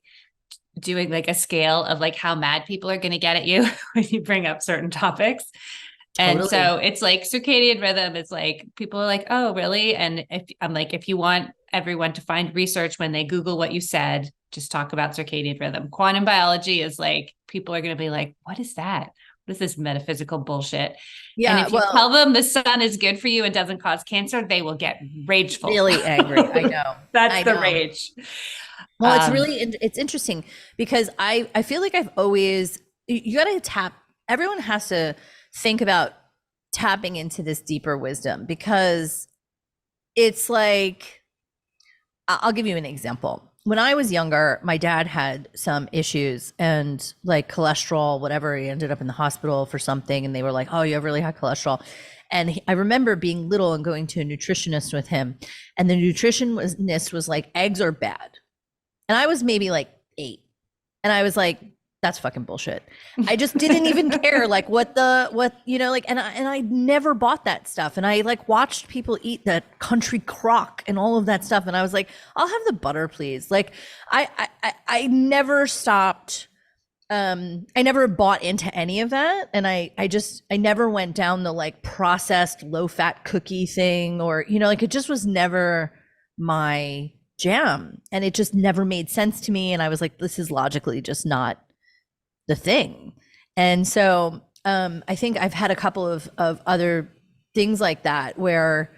doing like a scale of like how mad people are going to get at you when you bring up certain topics. Totally. And so it's like circadian rhythm. It's like people are like, oh, really? And if you want everyone to find research when they Google what you said, just talk about circadian rhythm. Quantum biology is like, people are going to be like, what is that? What is this metaphysical bullshit? Yeah. And if you tell them the sun is good for you and doesn't cause cancer, they will get rageful. Really angry. I know. That's the rage. Well, it's interesting because I feel like I've always, you got to everyone has to think about tapping into this deeper wisdom, because it's like, I'll give you an example. When I was younger, my dad had some issues and like cholesterol, whatever. He ended up in the hospital for something, and they were like, oh, you have really high cholesterol. And I remember being little and going to a nutritionist with him, and the nutritionist was like, eggs are bad. And I was maybe like 8. And I was like, that's fucking bullshit. I just didn't even care like and I never bought that stuff. And I like watched people eat that country crock and all of that stuff. And I was like, I'll have the butter, please. Like I never stopped. I never bought into any of that. And I never went down the like processed low fat cookie thing, or, it just was never my jam. And it just never made sense to me. And I was like, this is logically just not the thing. And so I think I've had a couple of other things like that where,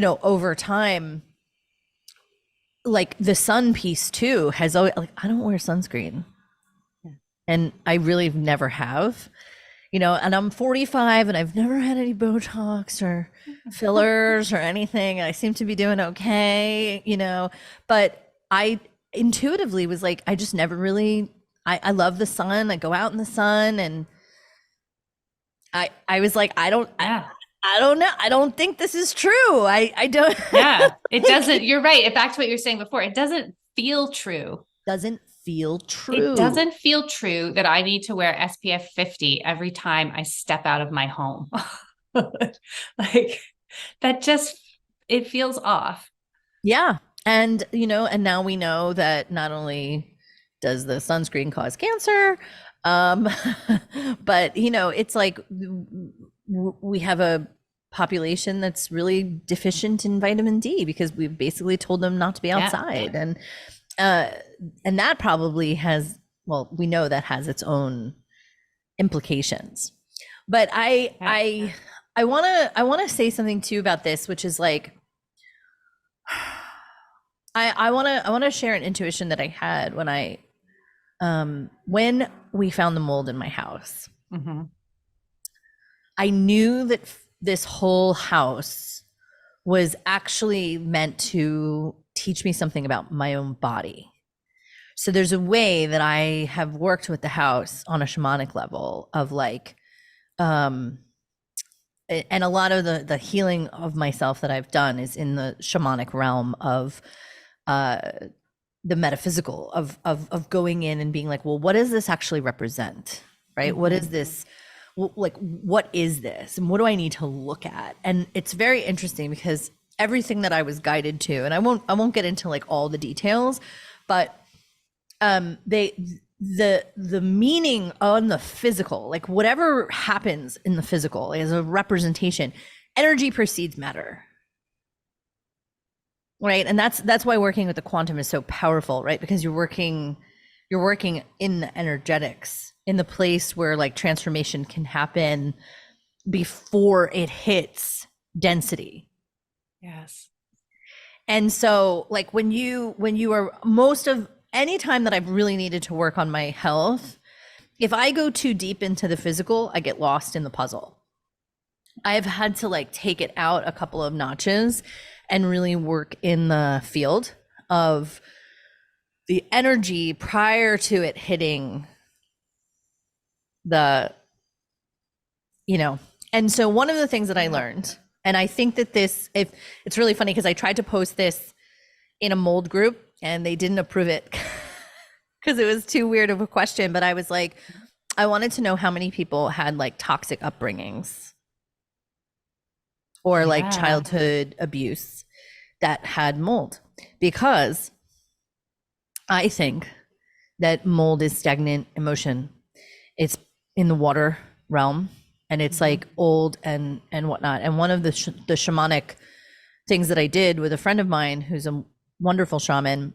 over time, like the sun piece too has always, like, I don't wear sunscreen. Yeah. And I really never have, and I'm 45 and I've never had any Botox or fillers or anything. And I seem to be doing okay, but I intuitively was like, I just never really, I love the sun. I go out in the sun, and I was like, I don't know. I don't think this is true. I don't. Yeah, it doesn't. You're right. Back to what you were saying before. It doesn't feel true. Doesn't feel true. It doesn't feel true that I need to wear SPF 50 every time I step out of my home. Like that just, it feels off. Yeah. And, and now we know that not only does the sunscreen cause cancer, but, it's like we have a population that's really deficient in vitamin D because we've basically told them not to be outside. Yeah. And that probably has, we know that has its own implications. But I want to say something too about this, which is like, I want to share an intuition that I had when we found the mold in my house. Mm-hmm. I knew that this whole house was actually meant to teach me something about my own body. So there's a way that I have worked with the house on a shamanic level of like, and a lot of the healing of myself that I've done is in the shamanic realm of the metaphysical of going in and being like, well, what does this actually represent? Right? Mm-hmm. What is this? Like, what is this? And what do I need to look at? And it's very interesting because everything that I was guided to, and I won't get into like all the details, but the meaning on the physical, like whatever happens in the physical as a representation, energy precedes matter. Right. And that's why working with the quantum is so powerful, right? Because you're working in the energetics, in the place where like transformation can happen before it hits density. Yes. And so like when you are, most of anytime that I've really needed to work on my health, if I go too deep into the physical, I get lost in the puzzle. I've had to like take it out a couple of notches and really work in the field of the energy prior to it hitting the, and so one of the things that I learned, and I think that if it's really funny because I tried to post this in a mold group and they didn't approve it because it was too weird of a question, but I was like, I wanted to know how many people had like toxic upbringings or like childhood abuse that had mold, because I think that mold is stagnant emotion. It's in the water realm, and it's like old and whatnot. And one of the shamanic things that I did with a friend of mine who's a wonderful shaman,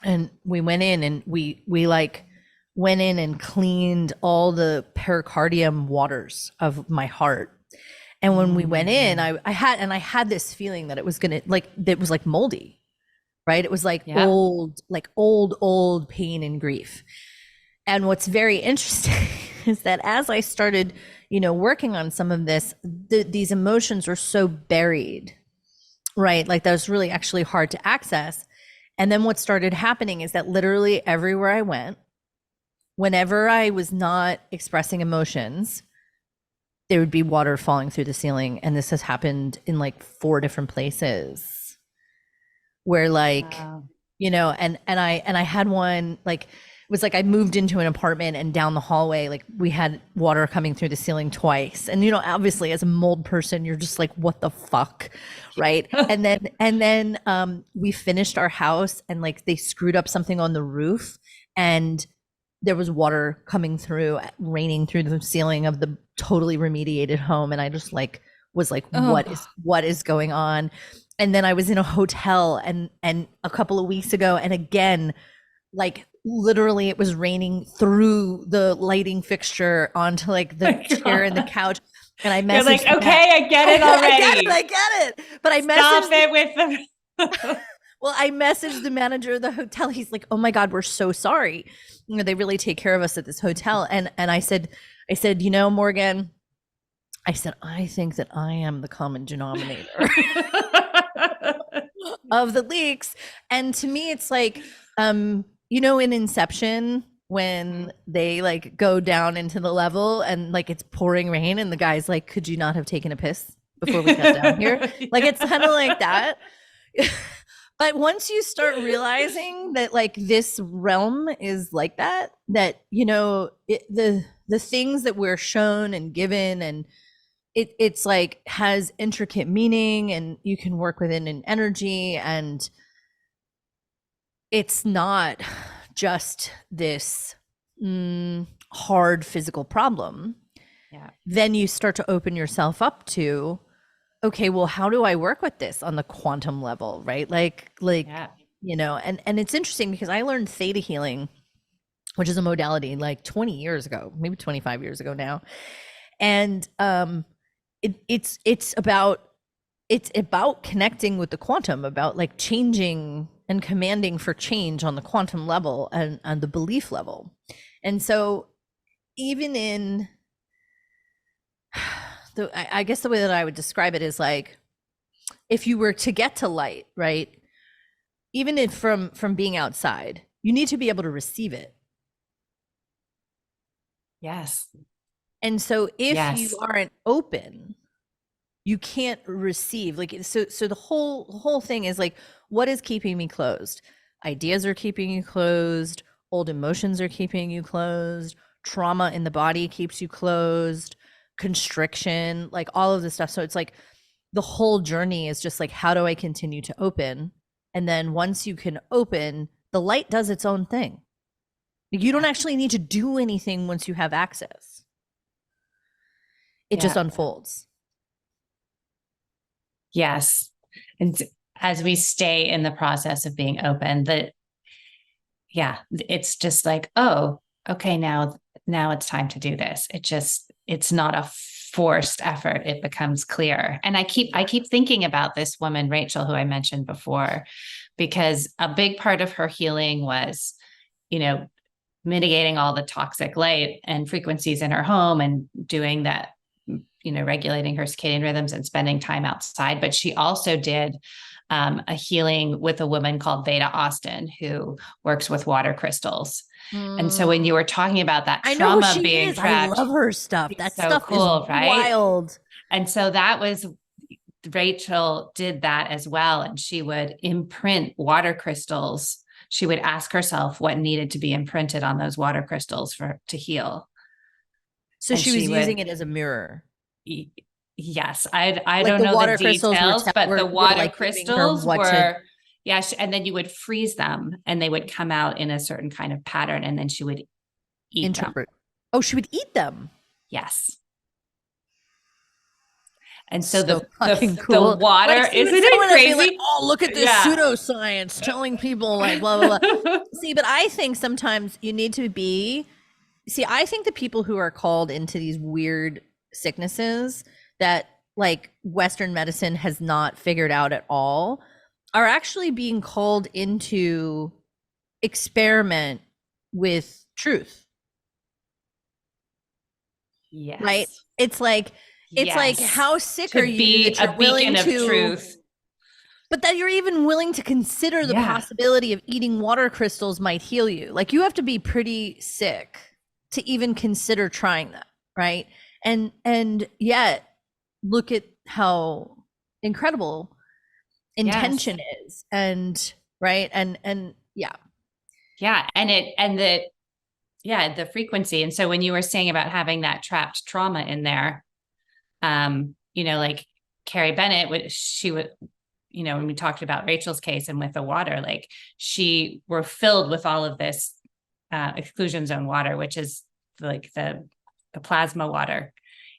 and we went in and we like went in and cleaned all the pericardium waters of my heart. And when we went in, I had this feeling that it was gonna it was like moldy, right? It was like old pain and grief. And what's very interesting is that as I started, working on some of this, these emotions were so buried, right? Like that was really actually hard to access. And then what started happening is that literally everywhere I went, whenever I was not expressing emotions, there would be water falling through the ceiling. And this has happened in like 4 different places where like, and I had one, like, it was like I moved into an apartment and down the hallway, like we had water coming through the ceiling twice. And, obviously as a mold person, you're just like, what the fuck? Right. and then we finished our house and like they screwed up something on the roof and there was water coming through, raining through the ceiling of the totally remediated home. And I just like, was like, what is going on? And then I was in a hotel and a couple of weeks ago, and again, like literally it was raining through the lighting fixture onto like the chair and the couch. And I messaged, you're like, okay, I get it already. I get it. But I Stop messaged it with the well, I messaged the manager of the hotel. He's like, oh my God, we're so sorry. They really take care of us at this hotel. And I said, Morgan, I said, I think that I am the common denominator of the leaks. And to me, it's like, in Inception, when they like go down into the level and like it's pouring rain and the guy's like, could you not have taken a piss before we got down here? Like, it's kind of like that. But once you start realizing that like this realm is like that, the things that we're shown and given, and it's like has intricate meaning, and you can work within an energy, and it's not just this hard physical problem. Yeah. Then you start to open yourself up to, okay, well, how do I work with this on the quantum level, right? And it's interesting because I learned theta healing, which is a modality like 20 years ago, maybe 25 years ago now. And it's about connecting with the quantum, about like changing and commanding for change on the quantum level and on the belief level. And so even in I guess the way that I would describe it is like, if you were to get to light, right? Even if from being outside, you need to be able to receive it. Yes. And so if you aren't open, you can't receive. Like, so the whole thing is like, what is keeping me closed? Ideas are keeping you closed. Old emotions are keeping you closed. Trauma in the body keeps you closed. Constriction, like all of this stuff. So it's like the whole journey is just like, how do I continue to open? And then once you can open, the light does its own thing. You don't actually need to do anything once you have access. It just unfolds. Yes. And as we stay in the process of being open, it's just like, oh, okay, now it's time to do this. It's not a forced effort. It becomes clear. And I keep thinking about this woman, Rachel, who I mentioned before, because a big part of her healing was, you know, mitigating all the toxic light and frequencies in her home and doing that, you know, regulating her circadian rhythms and spending time outside. But she also did a healing with a woman called Veda Austin, who works with water crystals. And so when you were talking about that trauma being trapped, I love her stuff. That so stuff cool, is right? wild. And so that was, Rachel did that as well. And she would imprint water crystals. She would ask herself what needed to be imprinted on those water crystals to heal. So she was using it as a mirror. Yes. I Like don't know the crystals details, but the water like crystals were, yes. And then you would freeze them and they would come out in a certain kind of pattern. And then she would eat them. Oh, she would eat them. Yes. And so the cool. water, like, isn't it crazy? Like, oh, look at this pseudoscience telling people like blah, blah, blah. See, but I think sometimes you need to I think the people who are called into these weird sicknesses that like Western medicine has not figured out at all are actually being called into experiment with truth. Yes. Right? It's like how sick are you that you're willing to truth, but that you're even willing to consider the possibility of eating water crystals might heal you. Like you have to be pretty sick to even consider trying that, right? And yet look at how incredible intention is, and right, and the frequency. And so when you were saying about having that trapped trauma in there, you know, like Carrie Bennett, she would, you know, when we talked about Rachel's case and with the water, like she were filled with all of this exclusion zone water, which is like the plasma water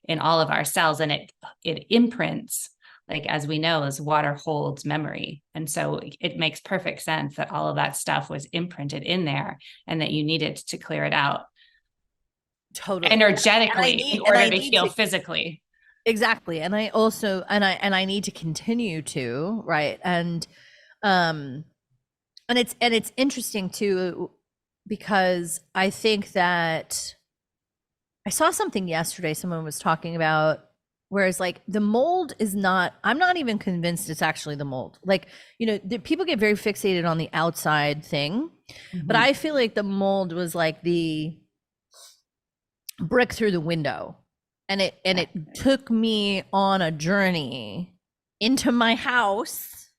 in all of our cells. And it imprints, like, as we know, as water holds memory. And so it makes perfect sense that all of that stuff was imprinted in there and that you needed to clear it out totally energetically in order to heal physically. Exactly. And I also, and I need to continue to, right. And it's interesting too, because I think that I saw something yesterday, someone was talking about, whereas like the mold is not, I'm not even convinced it's actually the mold. Like, you know, people get very fixated on the outside thing, but I feel like the mold was like the brick through the window. And it took me on a journey into my house,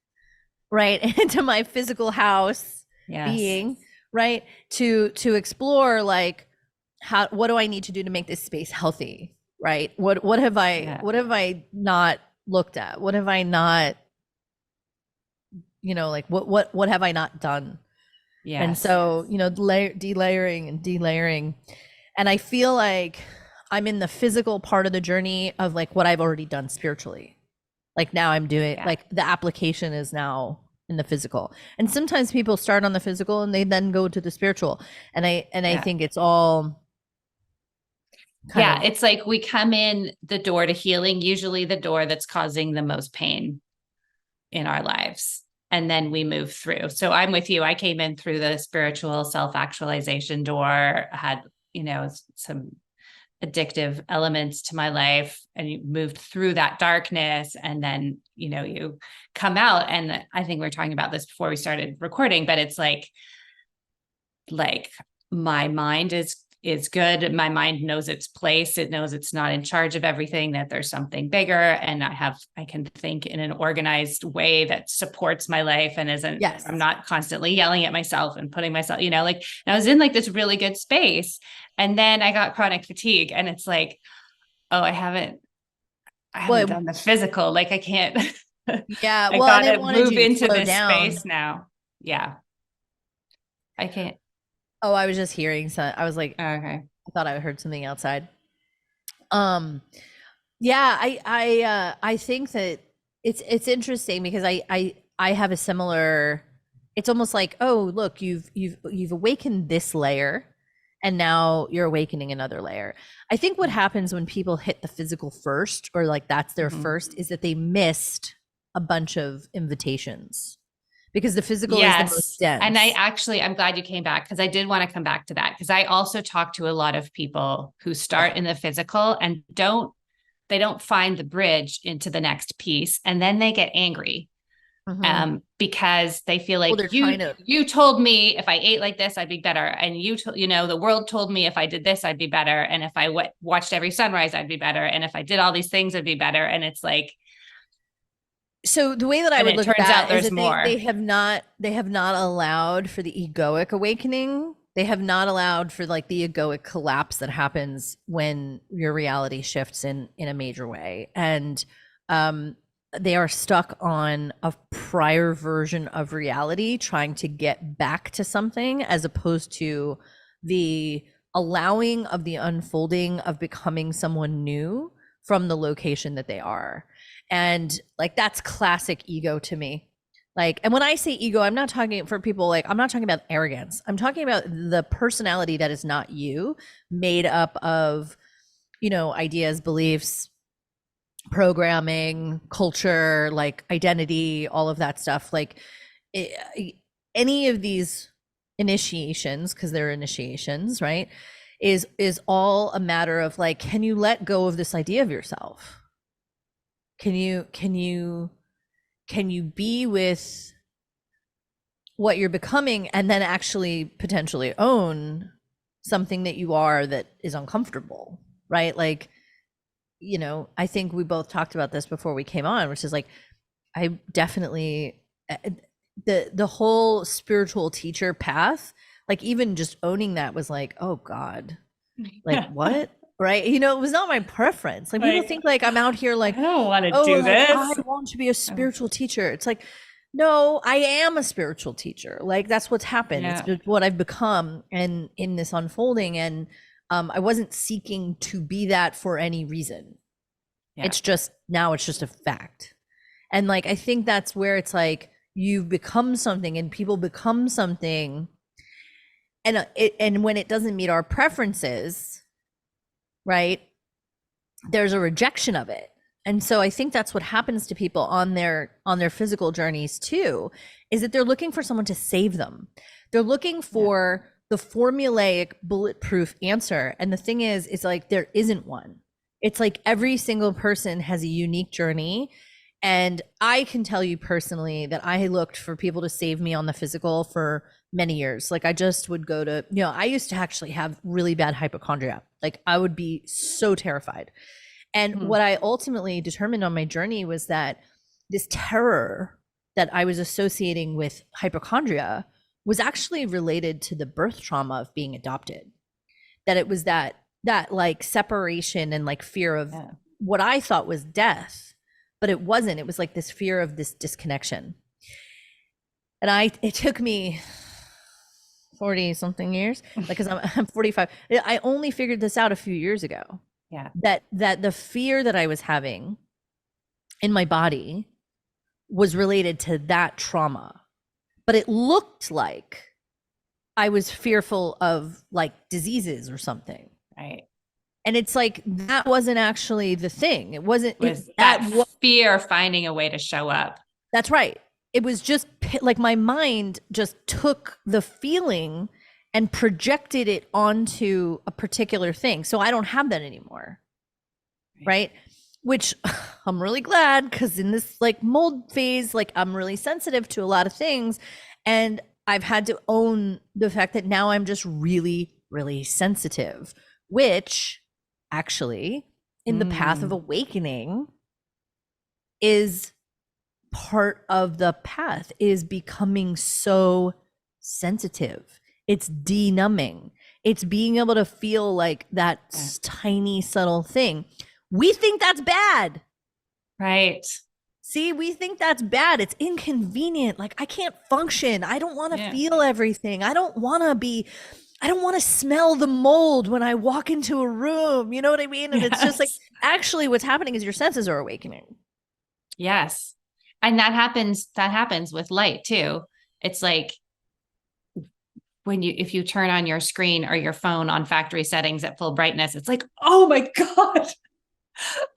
right? Into my physical house being, right? To explore like what do I need to do to make this space healthy, right? What have I not looked at? What have I not, you know, like what have I not done? Yeah. And so, you know, delayering and delayering. And I feel like I'm in the physical part of the journey of like what I've already done spiritually. Like now I'm doing like the application is now in the physical. And sometimes people start on the physical and they then go to the spiritual. And I think it's all it's like we come in the door to healing, usually the door that's causing the most pain in our lives. And then we move through. So I'm with you. I came in through the spiritual self-actualization door, had, you know, some addictive elements to my life, and you moved through that darkness, and then, you know, you come out. And I think we were talking about this before we started recording, but it's like my mind is good. My mind knows its place. It knows it's not in charge of everything, that there's something bigger. And I can think in an organized way that supports my life and isn't, I'm not constantly yelling at myself and putting myself, you know, like I was in like this really good space. And then I got chronic fatigue, and it's like, oh, I haven't done the physical. Like I can't, I gotta move into this space now. Yeah. I can't. Oh, I was just hearing. So I was like, okay. I thought I heard something outside. Yeah, I think that it's interesting because I have a similar. It's almost like, oh, look, you've awakened this layer, and now you're awakening another layer. I think what happens when people hit the physical first, or like that's their first, is that they missed a bunch of invitations. because the physical is the most dense. And I'm glad you came back, because I did want to come back to that, because I also talk to a lot of people who start in the physical and they don't find the bridge into the next piece. And then they get angry. Because they feel like you told me if I ate like this, I'd be better. And the world told me if I did this, I'd be better. And if I watched every sunrise, I'd be better. And if I did all these things, I'd be better. And it's like, so the way that I would look at that is that they have not allowed for the egoic awakening. They have not allowed for like the egoic collapse that happens when your reality shifts in a major way. And, they are stuck on a prior version of reality, trying to get back to something, as opposed to the allowing of the unfolding of becoming someone new from the location that they are. And like, that's classic ego to me. Like, and when I say ego, I'm not talking for people, like, I'm not talking about arrogance. I'm talking about the personality that is not you, made up of, ideas, beliefs, programming, culture, like identity, all of that stuff. Like any of these initiations, because they're initiations, right, is all a matter of like, can you let go of this idea of yourself? Can you be with what you're becoming, and then actually potentially own something that you are that is uncomfortable, right? Like, I think we both talked about this before we came on, which is like, I definitely, the whole spiritual teacher path, like even just owning that was like, oh God, like what? Right. It was not my preference. Like people think like I'm out here like, I don't want to do this. I want to be a spiritual teacher. It's like, no, I am a spiritual teacher. Like that's what's happened. Yeah. It's what I've become and in this unfolding. And I wasn't seeking to be that for any reason. Yeah. It's just a fact. And like, I think that's where it's like, you've become something and people become something. And when it doesn't meet our preferences, right, there's a rejection of it. And so I think that's what happens to people on their physical journeys too, is that they're looking for someone to save them. They're looking for the formulaic bulletproof answer. And the thing is, it's like, there isn't one. It's like every single person has a unique journey. And I can tell you personally that I looked for people to save me on the physical for many years. Like I just would go to, I used to actually have really bad hypochondria. Like I would be so terrified. And what I ultimately determined on my journey was that this terror that I was associating with hypochondria was actually related to the birth trauma of being adopted. That it was that like separation and like fear of what I thought was death, but it wasn't. It was like this fear of this disconnection. And it took me 40 something years, because I'm 45. I only figured this out a few years ago. Yeah. That the fear that I was having in my body was related to that trauma. But it looked like I was fearful of like diseases or something. Right. And it's like, that wasn't actually the thing. It wasn't that fear finding a way to show up. That's right. It was just like my mind just took the feeling and projected it onto a particular thing. So I don't have that anymore. Right. Which I'm really glad, because in this like mold phase, like I'm really sensitive to a lot of things. And I've had to own the fact that now I'm just really, really sensitive, which actually in the path of awakening is part of the path, is becoming so sensitive. It's denumbing. It's being able to feel like that tiny, subtle thing. We think that's bad. Right. See, we think that's bad. It's inconvenient. Like I can't function. I don't want to feel everything. I don't want to smell the mold when I walk into a room. You know what I mean? And it's just like, actually what's happening is your senses are awakening. Yes. And that happens with light too. It's like if you turn on your screen or your phone on factory settings at full brightness, it's like, oh my God,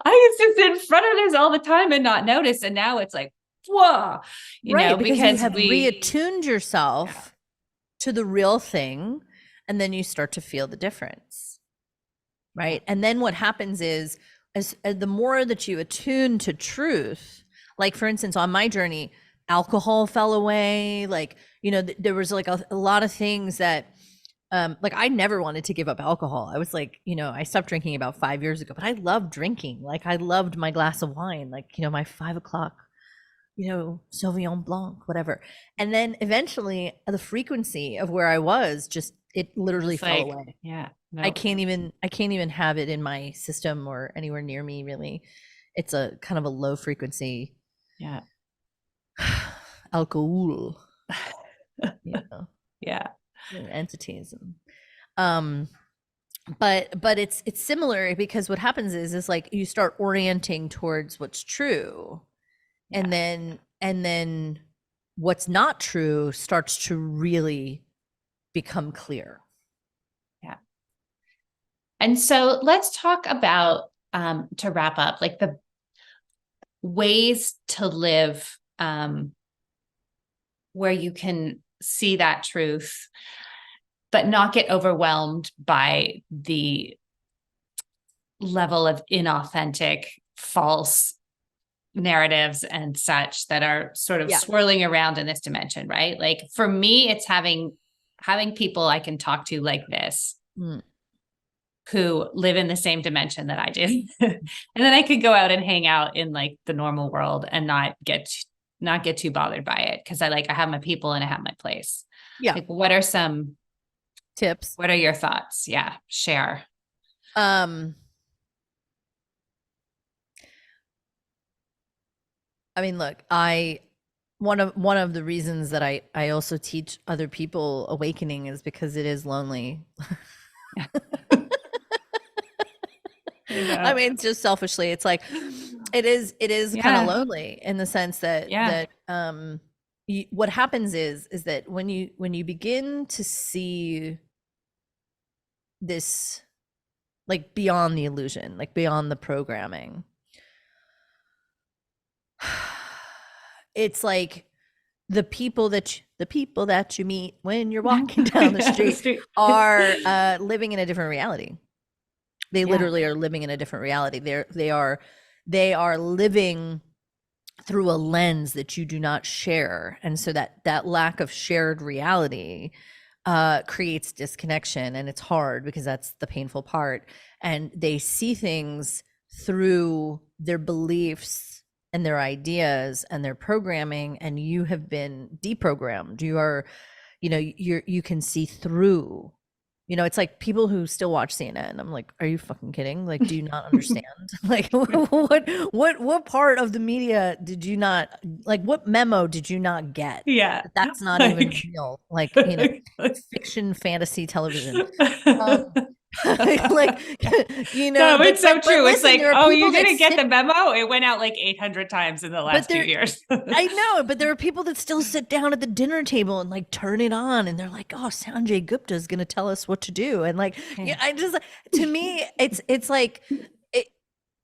I used to sit in front of this all the time and not notice. And now it's like, whoa, because you have we reattuned yourself to the real thing, and then you start to feel the difference, right? And then what happens is, as the more that you attune to truth, like for instance, on my journey, alcohol fell away. Like, there was like a lot of things that, like I never wanted to give up alcohol. I was like, I stopped drinking about 5 years ago, but I loved drinking. Like I loved my glass of wine, like, my 5 o'clock, Sauvignon Blanc, whatever. And then eventually the frequency of where I was it literally fell away. Yeah. No. I can't even have it in my system or anywhere near me, really. It's a kind of a low frequency. Yeah. Alcohol. Yeah. Entities. But it's similar, because what happens is like you start orienting towards what's true. And then what's not true starts to really become clear. Yeah. And so let's talk about, to wrap up, like the ways to live, where you can see that truth, but not get overwhelmed by the level of inauthentic, false narratives and such that are sort of swirling around in this dimension, right? Like for me, it's having people I can talk to like this, who live in the same dimension that I do. And then I could go out and hang out in like the normal world and not get too bothered by it. Cause I have my people and I have my place. Yeah. Like, what are some tips? What are your thoughts? Yeah. Share. I mean, look, one of the reasons that I also teach other people awakening is because it is lonely. I mean, just selfishly, it's like, it is kind of lonely in the sense that, what happens is that when you begin to see this, like beyond the illusion, like beyond the programming, it's like the people that you meet when you're walking down the street are living in a different reality. They literally are living in a different reality. They are living through a lens that you do not share. And so that lack of shared reality creates disconnection, and it's hard because that's the painful part. And they see things through their beliefs and their ideas and their programming, and you have been deprogrammed. You are, you can see through. It's like people who still watch CNN. I'm like, are you fucking kidding? Like, do you not understand? Like, what part of the media did you not, like, what memo did you not get? Yeah. That's not even real. Like, fiction, fantasy television. Like, no, it's so true. It's like, oh, you didn't get the memo? It went out like 800 times in the last few years. I know, but there are people that still sit down at the dinner table and like turn it on, and they're like, oh, Sanjay Gupta is going to tell us what to do. And like, to me, it's like,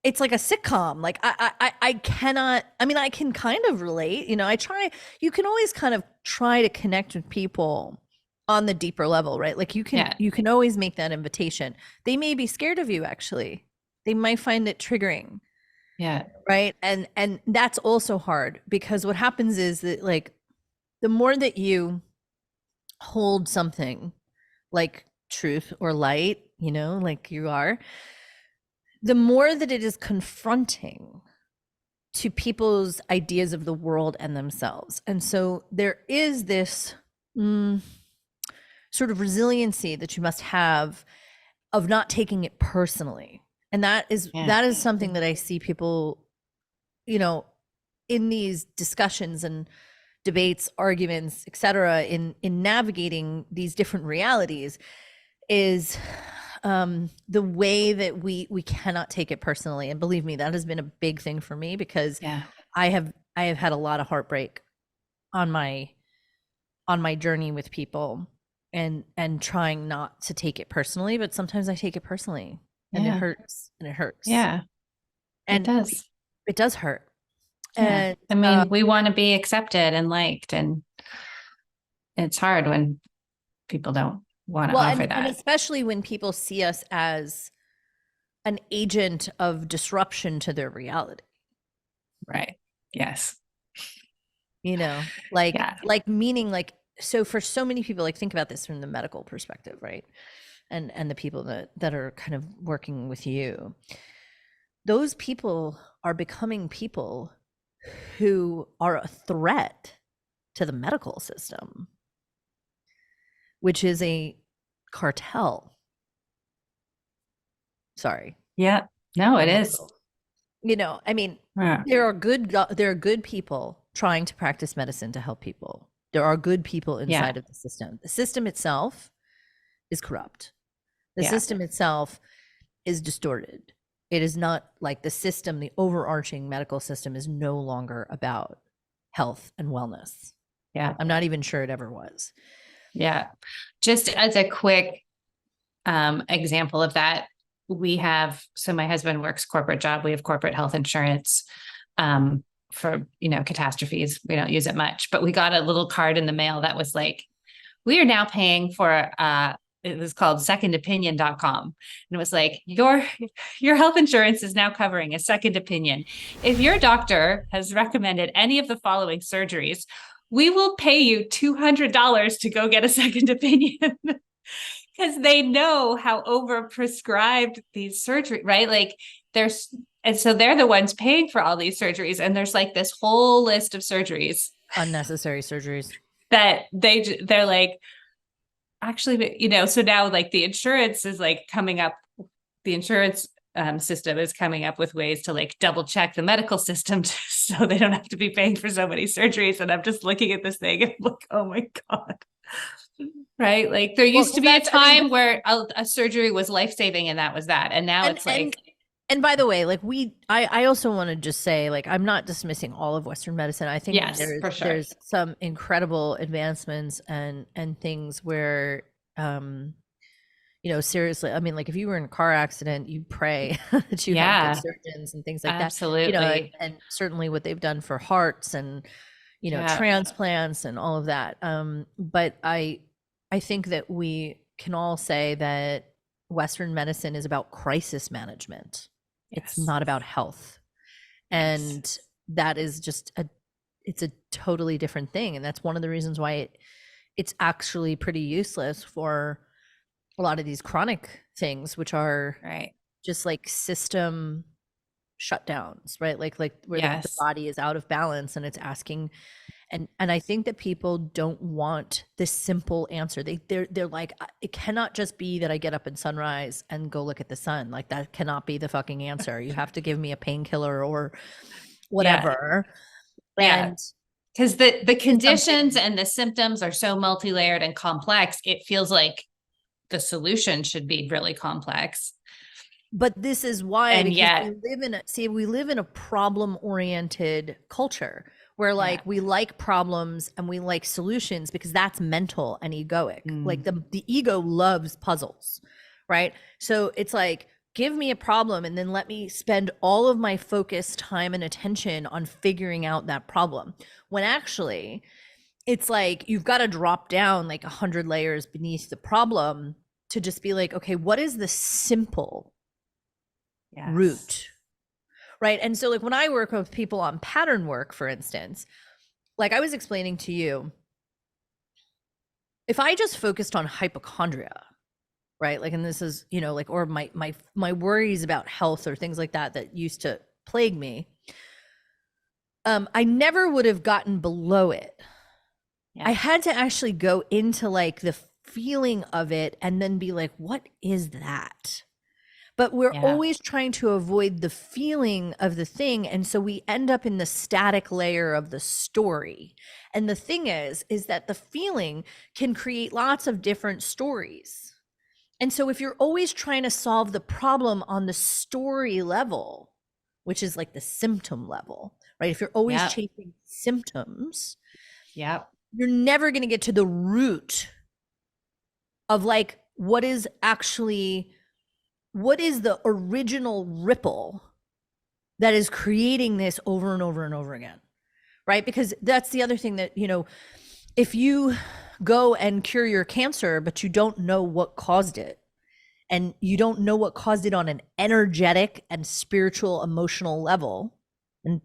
it's like a sitcom. Like I cannot, I mean, I can kind of relate, you can always kind of try to connect with people on the deeper level, right? Like you can always make that invitation. They may be scared of you, actually. They might find it triggering. Yeah. Right. And that's also hard, because what happens is that, like, the more that you hold something like truth or light, like you are, the more that it is confronting to people's ideas of the world and themselves. And so there is this sort of resiliency that you must have of not taking it personally. And that is something that I see people, in these discussions and debates, arguments, etc., in navigating these different realities, is the way that we cannot take it personally. And believe me, that has been a big thing for me, because I have had a lot of heartbreak on my journey with people, and trying not to take it personally, but sometimes I take it personally, and it hurts. Yeah. And it does hurt. And I mean, we want to be accepted and liked, and it's hard when people don't want to offer that. And especially when people see us as an agent of disruption to their reality. Right. Yes. You know, like meaning like, so for so many people, like think about this from the medical perspective, right? And the people that are kind of working with you, those people are becoming people who are a threat to the medical system, which is a cartel. Sorry. Yeah. No, it is. You know, I mean, there are good people trying to practice medicine to help people. There are good people inside of the system. The system itself is corrupt. The system itself is distorted. It is not like the system, the overarching medical system is no longer about health and wellness. Yeah. I'm not even sure it ever was. Yeah. Just as a quick example of that, so my husband works corporate job. We have corporate health insurance for, catastrophes. We don't use it much, but we got a little card in the mail that was like, we are now paying for, it was called secondopinion.com. And it was like, your health insurance is now covering a second opinion. If your doctor has recommended any of the following surgeries, we will pay you $200 to go get a second opinion. Because they know how overprescribed these surgeries, right? Like and so they're the ones paying for all these surgeries. And there's like this whole list of surgeries, unnecessary surgeries, that they're like, actually, so now like the insurance is like coming up, the insurance system is coming up with ways to like double check the medical system so they don't have to be paying for so many surgeries. And I'm just looking at this thing and I'm like, oh my God. Right. Like there used to be a time where a surgery was life-saving and that was that. And now it's like. And by the way, like I also want to just say, like, I'm not dismissing all of Western medicine. I think there's some incredible advancements and things where, seriously, I mean, like if you were in a car accident, you pray that you have good surgeons and things like that. Absolutely. And certainly what they've done for hearts and, transplants and all of that. But I think that we can all say that Western medicine is about crisis management. It's not about health. And that is just it's a totally different thing. And that's one of the reasons why it's actually pretty useless for a lot of these chronic things, which are just like system shutdowns, right? Like where the body is out of balance and it's asking. And I think that people don't want this simple answer. They're like, it cannot just be that I get up at sunrise and go look at the sun. Like that cannot be the fucking answer. You have to give me a painkiller or whatever. Yeah. Because the conditions and the symptoms are so multi-layered and complex. It feels like the solution should be really complex. But this is why, and yet we live in a problem-oriented culture where like we like problems and we like solutions because that's mental and egoic. Like the ego loves puzzles, right? So it's like, give me a problem and then let me spend all of my focus, time, and attention on figuring out that problem. When actually it's like, you've got to drop down like 100 layers beneath the problem to just be like, okay, what is the simple root? Right. And so like when I work with people on pattern work, for instance, like I was explaining to you, if I just focused on hypochondria, right? Like, and this is, like, or my worries about health or things like that used to plague me. I never would have gotten below it. I had to actually go into like the feeling of it and then be like, what is that? But we're always trying to avoid the feeling of the thing. And so we end up in the static layer of the story. And the thing is that the feeling can create lots of different stories. And so if you're always trying to solve the problem on the story level, which is like the symptom level, right? If you're always chasing symptoms, you're never going to get to the root of like, what is the original ripple that is creating this over and over and over again, right? Because that's the other thing that, you know, if you go and cure your cancer, but you don't know what caused it, and you don't know what caused it on an energetic and spiritual, emotional level, and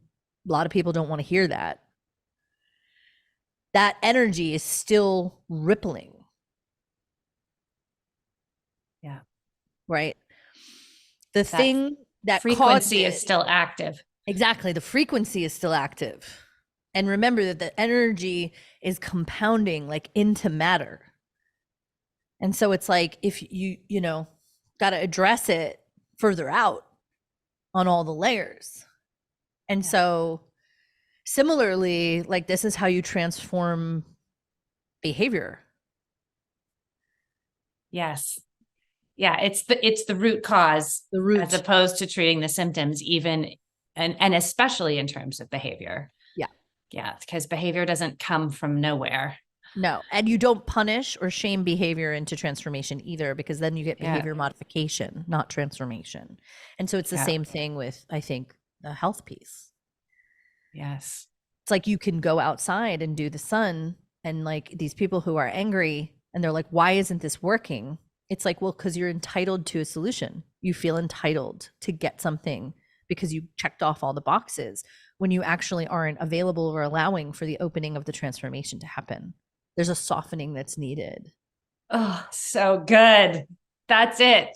a lot of people don't want to hear that, that energy is still rippling. Yeah. Right. The thing that frequency is still active. Exactly. The frequency is still active. And remember that the energy is compounding like into matter. And so it's like, if you know, got to address it further out on all the layers. And so similarly, like, this is how you transform behavior. Yes. Yeah. It's the root cause, The root, as opposed to treating the symptoms, even, and especially in terms of behavior. Yeah. Yeah. Because behavior doesn't come from nowhere. No. And you don't punish or shame behavior into transformation either, because then you get behavior modification, not transformation. And so it's the same thing with, I think, the health piece. Yes. It's like, you can go outside and do the sun, and like these people who are angry and they're like, why isn't this working? It's like, well, because you're entitled to a solution. You feel entitled to get something because you checked off all the boxes, when you actually aren't available or allowing for the opening of the transformation to happen. There's a softening that's needed. Oh, so good. That's it.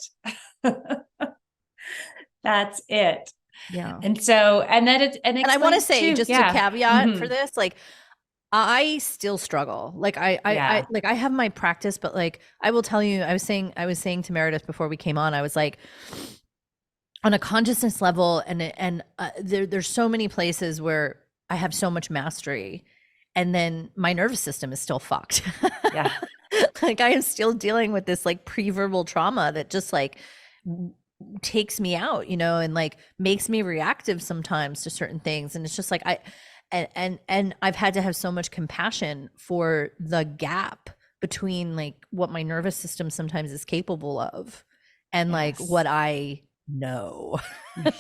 That's it. Yeah. And so, and then it's, and I want to say, too, just a caveat for this, like, I still struggle. Like, I like, I have my practice, but like, I will tell you, I was saying to Meredith before we came on, I was like, on a consciousness level, and there's so many places where I have so much mastery, and then my nervous system is still fucked. Yeah. Like, I am still dealing with this like pre-verbal trauma that just like takes me out, you know, and like makes me reactive sometimes to certain things. And it's just like, and I've had to have so much compassion for the gap between like what my nervous system sometimes is capable of, and like what I know.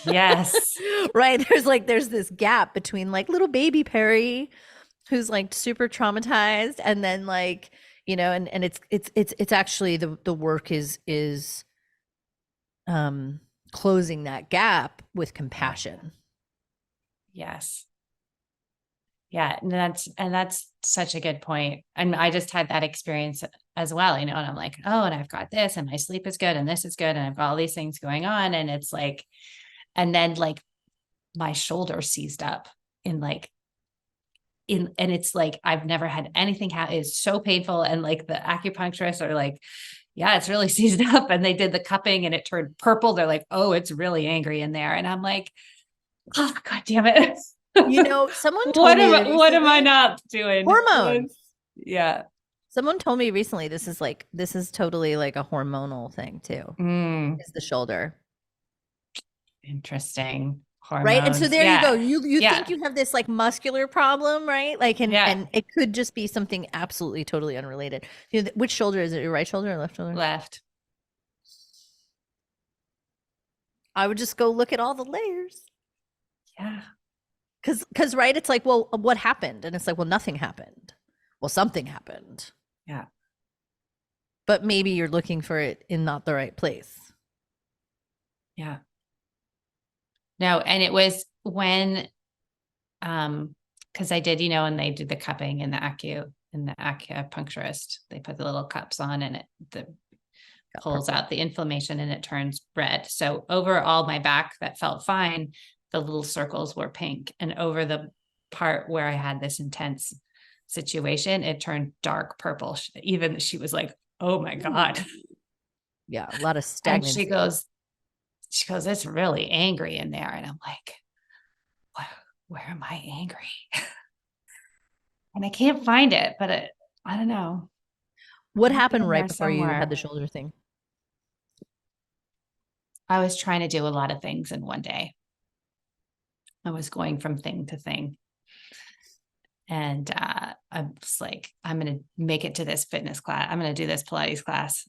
Yes. Right. There's this gap between like little baby Perri, who's like super traumatized, and then like, you know, and it's actually the work is closing that gap with compassion. Yes. Yeah. And that's such a good point. And I just had that experience as well, you know, and I'm like, oh, and I've got this, and my sleep is good, and this is good, and I've got all these things going on. And it's like, and then like my shoulder seized up and it's like, I've never had anything it's so painful. And like the acupuncturists are like, yeah, it's really seized up. And they did the cupping and it turned purple. They're like, oh, it's really angry in there. And I'm like, oh, God damn it. You know, someone told me what am I not doing? Hormones. Yeah. Someone told me recently, this is totally like a hormonal thing too. Is the shoulder. Interesting. Hormones. Right. And so there you go. You think you have this like muscular problem, right? Like, and it could just be something absolutely totally unrelated. You know, which shoulder is it? Your right shoulder or left shoulder? Left. I would just go look at all the layers. Yeah. Cause right. It's like, well, what happened? And it's like, well, nothing happened. Well, something happened. Yeah. But maybe you're looking for it in not the right place. Yeah. No, and it was when, because I did, you know, and they did the cupping and the acupuncturist, they put the little cups on, and it pulls out the inflammation and it turns red. So over all my back that felt fine, the little circles were pink, and over the part where I had this intense situation, it turned dark purple. Even she was like, "Oh my God." Yeah, a lot of stagnancy. And she goes, it's really angry in there. And I'm like, where am I angry? And I can't find it, but I don't know. What happened right before you had the shoulder thing? I was trying to do a lot of things in one day. I was going from thing to thing. And I was like, I'm going to make it to this fitness class. I'm going to do this Pilates class.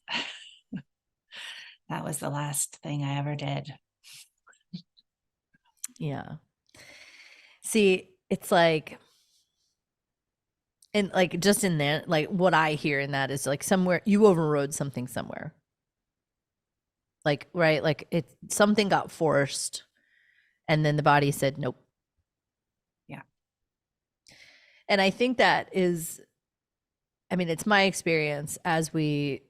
That was the last thing I ever did. Yeah. See, it's like, and like just in there, like what I hear in that is like somewhere you overrode something somewhere. Like, right? Like something got forced and then the body said, nope. Yeah. And I think that is, I mean, it's my experience as we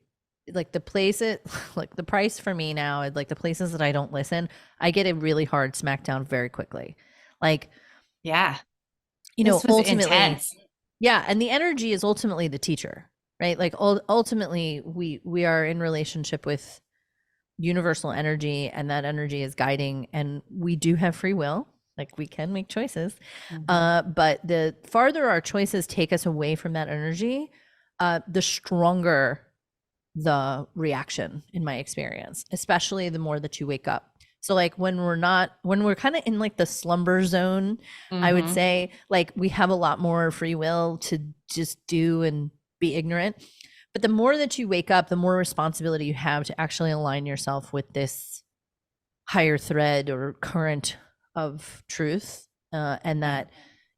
like the places, like the price for me now is like the places that I don't listen, I get a really hard smackdown very quickly. Like, Yeah. you This know, was ultimately, intense. yeah, and the energy is ultimately the teacher, right? Like ultimately we are in relationship with universal energy, and that energy is guiding, and we do have free will. Like we can make choices. But the farther our choices take us away from that energy, the stronger the reaction in my experience, especially the more that you wake up. So like when we're kind of in like the slumber zone, I would say like we have a lot more free will to just do and be ignorant. But the more that you wake up, the more responsibility you have to actually align yourself with this higher thread or current of truth, and that,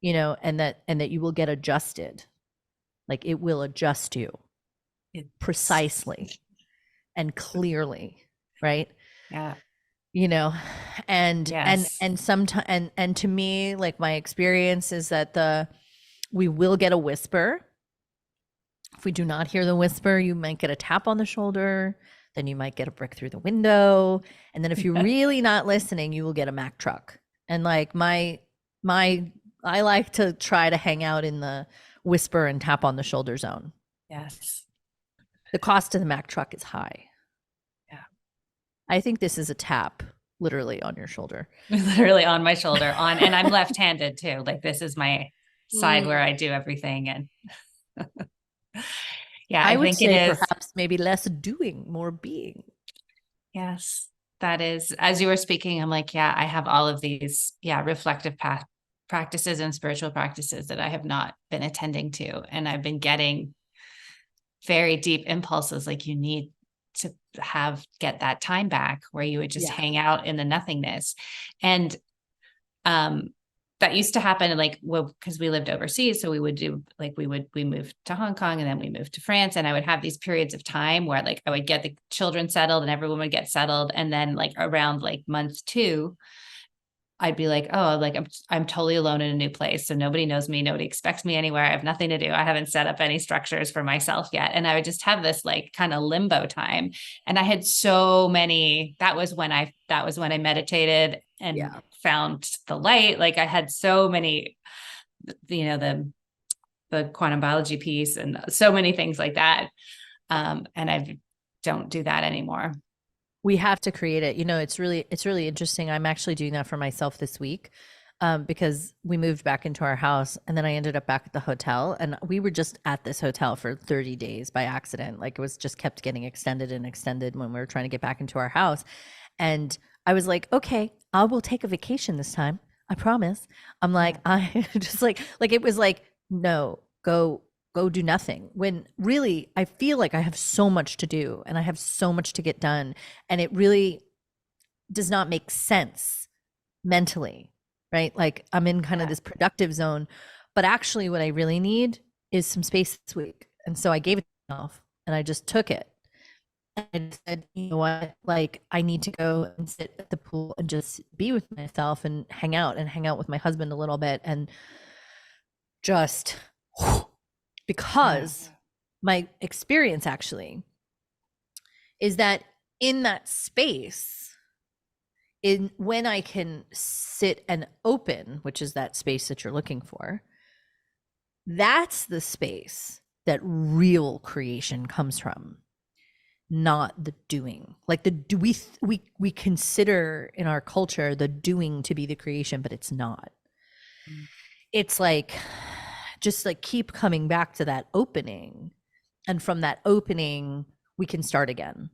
you know, and that you will get adjusted. Like it will adjust you precisely and clearly, right? Yeah. You know, and Yes. and sometimes and to me, like my experience is that we will get a whisper. If we do not hear the whisper, you might get a tap on the shoulder, then you might get a brick through the window, and then if you're really not listening, you will get a Mack truck. And like my I like to try to hang out in the whisper and tap on the shoulder zone. Yes. The cost of the Mack truck is high. Yeah. I think this is a tap literally on your shoulder. Literally on my shoulder and I'm left-handed too. Like this is my side where I do everything. And yeah, I I would think it say is. perhaps maybe less doing, more being. Yes, that is, as you were speaking, I'm like, yeah, I have all of these, reflective practices and spiritual practices that I have not been attending to. And I've been getting very deep impulses like you need to get that time back where you would just hang out in the nothingness. And that used to happen like, well, because we lived overseas. So we would do like, we moved to Hong Kong and then we moved to France. And I would have these periods of time where like I would get the children settled and everyone would get settled. And then like around like month 2, I'd be like, oh, like I'm totally alone in a new place. So nobody knows me. Nobody expects me anywhere. I have nothing to do. I haven't set up any structures for myself yet. And I would just have this like kind of limbo time. And I had so many, that was when I meditated and found the light. Like I had so many, you know, the quantum biology piece and so many things like that. And I don't do that anymore. We have to create it. You know, it's really interesting. I'm actually doing that for myself this week, because we moved back into our house and then I ended up back at the hotel, and we were just at this hotel for 30 days by accident. Like it was just kept getting extended and extended when we were trying to get back into our house. And I was like, okay, I will take a vacation this time. I promise. I'm like, I just like it was like, no, go do nothing, when really I feel like I have so much to do and I have so much to get done, and it really does not make sense mentally, right? Like I'm in kind of this productive zone, but actually what I really need is some space this week. And so I gave it to myself and I just took it and said, you know what, like I need to go and sit at the pool and just be with myself and hang out with my husband a little bit, and just because my experience actually is that in that space, in when I can sit and open, which is that space that you're looking for, that's the space that real creation comes from, not the doing. Like we consider in our culture the doing to be the creation, but it's not. It's like just like keep coming back to that opening, and from that opening we can start again.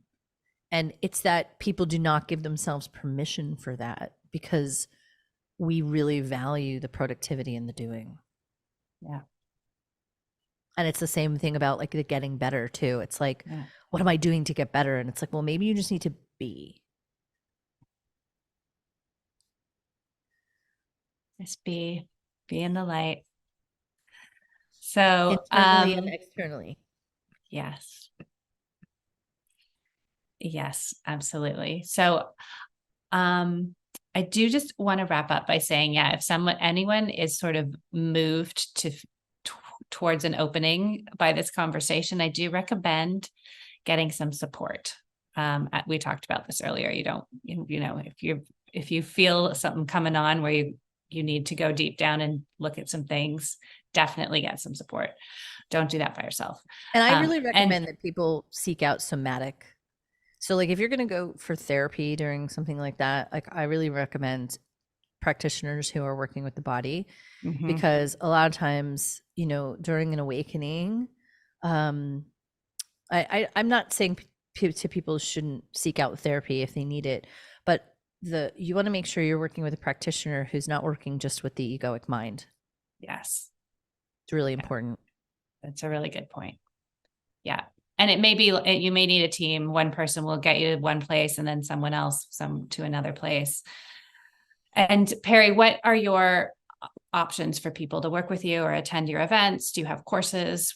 And it's that people do not give themselves permission for that, because we really value the productivity and the doing. Yeah. And it's the same thing about like the getting better too. It's like, what am I doing to get better? And it's like, well, maybe you just need to be. Just be in the light. So, Internally and externally. yes. Yes, absolutely. So, I do just want to wrap up by saying, yeah, if anyone is sort of moved towards an opening by this conversation, I do recommend getting some support. We talked about this earlier. You don't, if you feel something coming on where you need to go deep down and look at some things, definitely get some support. Don't do that by yourself. And I really recommend that people seek out somatic. So like if you're going to go for therapy during something like that, like I really recommend practitioners who are working with the body, because a lot of times, during an awakening, I'm not saying to people shouldn't seek out therapy if they need it, but you want to make sure you're working with a practitioner who's not working just with the egoic mind. Yes. It's really important. That's a really good point. Yeah. And it may be, you may need a team. One person will get you to one place and then someone else to another place. And Perri, what are your options for people to work with you or attend your events? Do you have courses?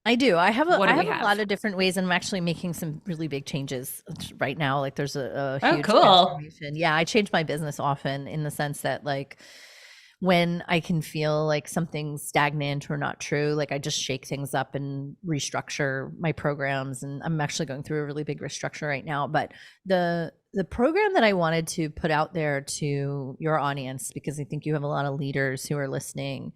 I do. I have a lot of different ways, and I'm actually making some really big changes right now. Like there's a huge transformation. Yeah, I change my business often in the sense that like when I can feel like something's stagnant or not true, like I just shake things up and restructure my programs. And I'm actually going through a really big restructure right now. But the program that I wanted to put out there to your audience, because I think you have a lot of leaders who are listening,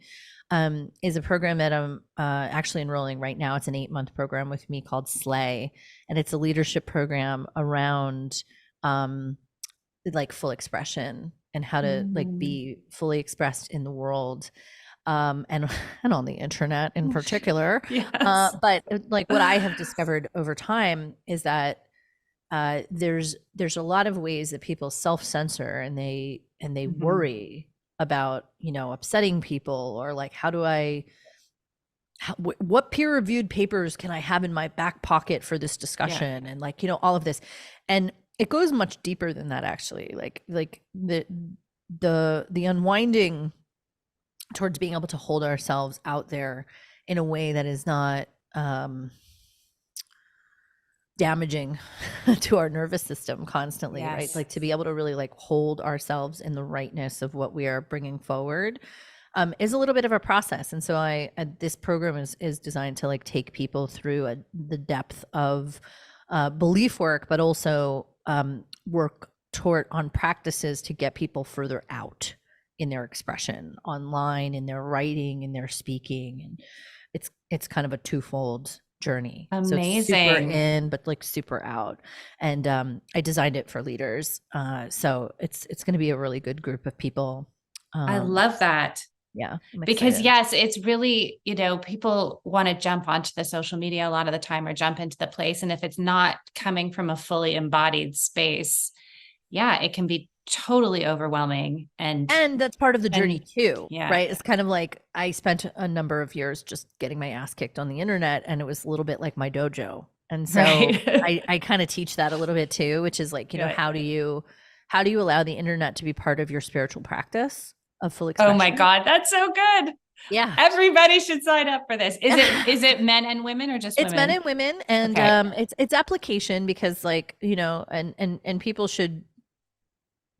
is a program that I'm actually enrolling right now. It's an 8-month program with me called Slay. And it's a leadership program around like full expression and how to like be fully expressed in the world, and on the internet in particular. Yes. But like what I have discovered over time is that there's a lot of ways that people self-censor and they worry about upsetting people, or like what peer-reviewed papers can I have in my back pocket for this discussion, and like all of this. And it goes much deeper than that, actually. Like the unwinding towards being able to hold ourselves out there in a way that is not damaging to our nervous system constantly, right? Like to be able to really like hold ourselves in the rightness of what we are bringing forward is a little bit of a process. And so this program is designed to like take people through the depth of belief work, but also work on practices to get people further out in their expression online, in their writing, in their speaking. And it's kind of a twofold journey. Amazing. So super in, but like super out. And I designed it for leaders. So it's going to be a really good group of people. I love that. Yeah. Because yes, it's really, people want to jump onto the social media a lot of the time, or jump into the place. And if it's not coming from a fully embodied space, it can be totally overwhelming. And that's part of the journey too, yeah. Right? It's kind of like I spent a number of years just getting my ass kicked on the internet, and it was a little bit like my dojo. And so I kind of teach that a little bit too, which is like, how do you allow the internet to be part of your spiritual practice of full expression? Oh my God, that's so good. Yeah. Everybody should sign up for this. Is it men and women, or just women? It's men and women. And it's application, because like, and people should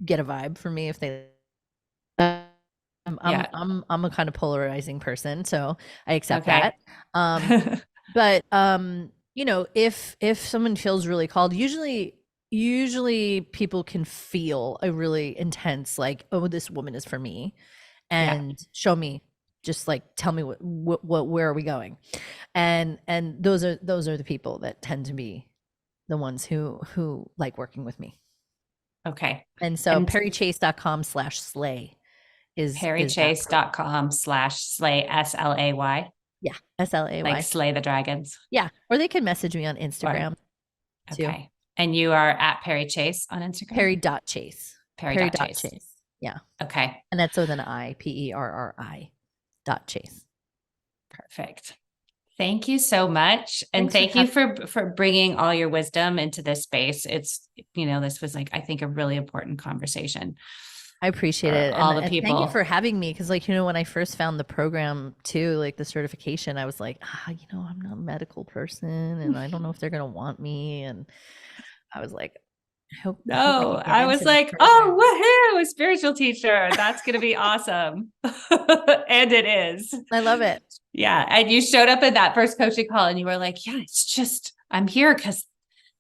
get a vibe from me if they I'm a kind of polarizing person, so I accept that. But if someone feels really called, usually people can feel a really intense like, oh, this woman is for me, and show me, just like tell me where are we going, and those are the people that tend to be the ones who like working with me. Okay. And so perrichase.com/slay is perrichase.com/slay, SLAY. Yeah. SLAY. Like slay the dragons. Yeah. Or they can message me on Instagram. Okay. Too. And you are at Perri Chase on Instagram? Perri.chase. Perri.chase. Yeah. Okay. And that's with an I, PERRI.chase. Perfect. Thank you so much. And thank you for bringing all your wisdom into this space. It's, this was like, I think, a really important conversation. I appreciate it. All the And people. thank you for having me. Cause like, when I first found the program too, like the certification, I was like, I'm not a medical person and I don't know if they're going to want me. And I was like, I hope I was like, oh, woohoo, a spiritual teacher. That's going to be awesome. And it is. I love it. Yeah. And you showed up in that first coaching call and you were like, yeah, it's just, I'm here because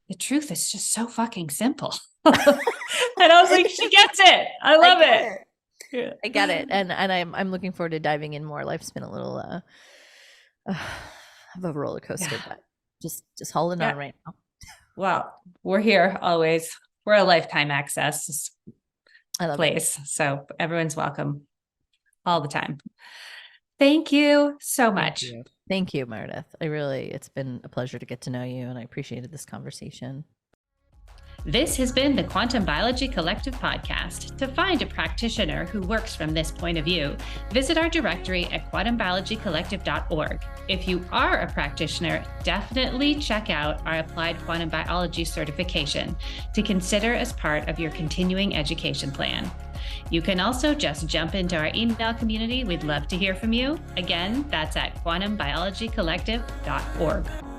the truth is just so fucking simple. And I was like, she gets it. I love it. Yeah. I get it. And I'm looking forward to diving in more. Life's been a little of a roller coaster, but just holding on right now. Well, we're here always. We're a lifetime access place. So everyone's welcome all the time. Thank you so much. Thank you, Meredith. It's been a pleasure to get to know you, and I appreciated this conversation. This has been the Quantum Biology Collective podcast. To find a practitioner who works from this point of view, visit our directory at quantumbiologycollective.org. If you are a practitioner, definitely check out our Applied Quantum Biology certification to consider as part of your continuing education plan. You can also just jump into our email community. We'd love to hear from you. Again, that's at quantumbiologycollective.org.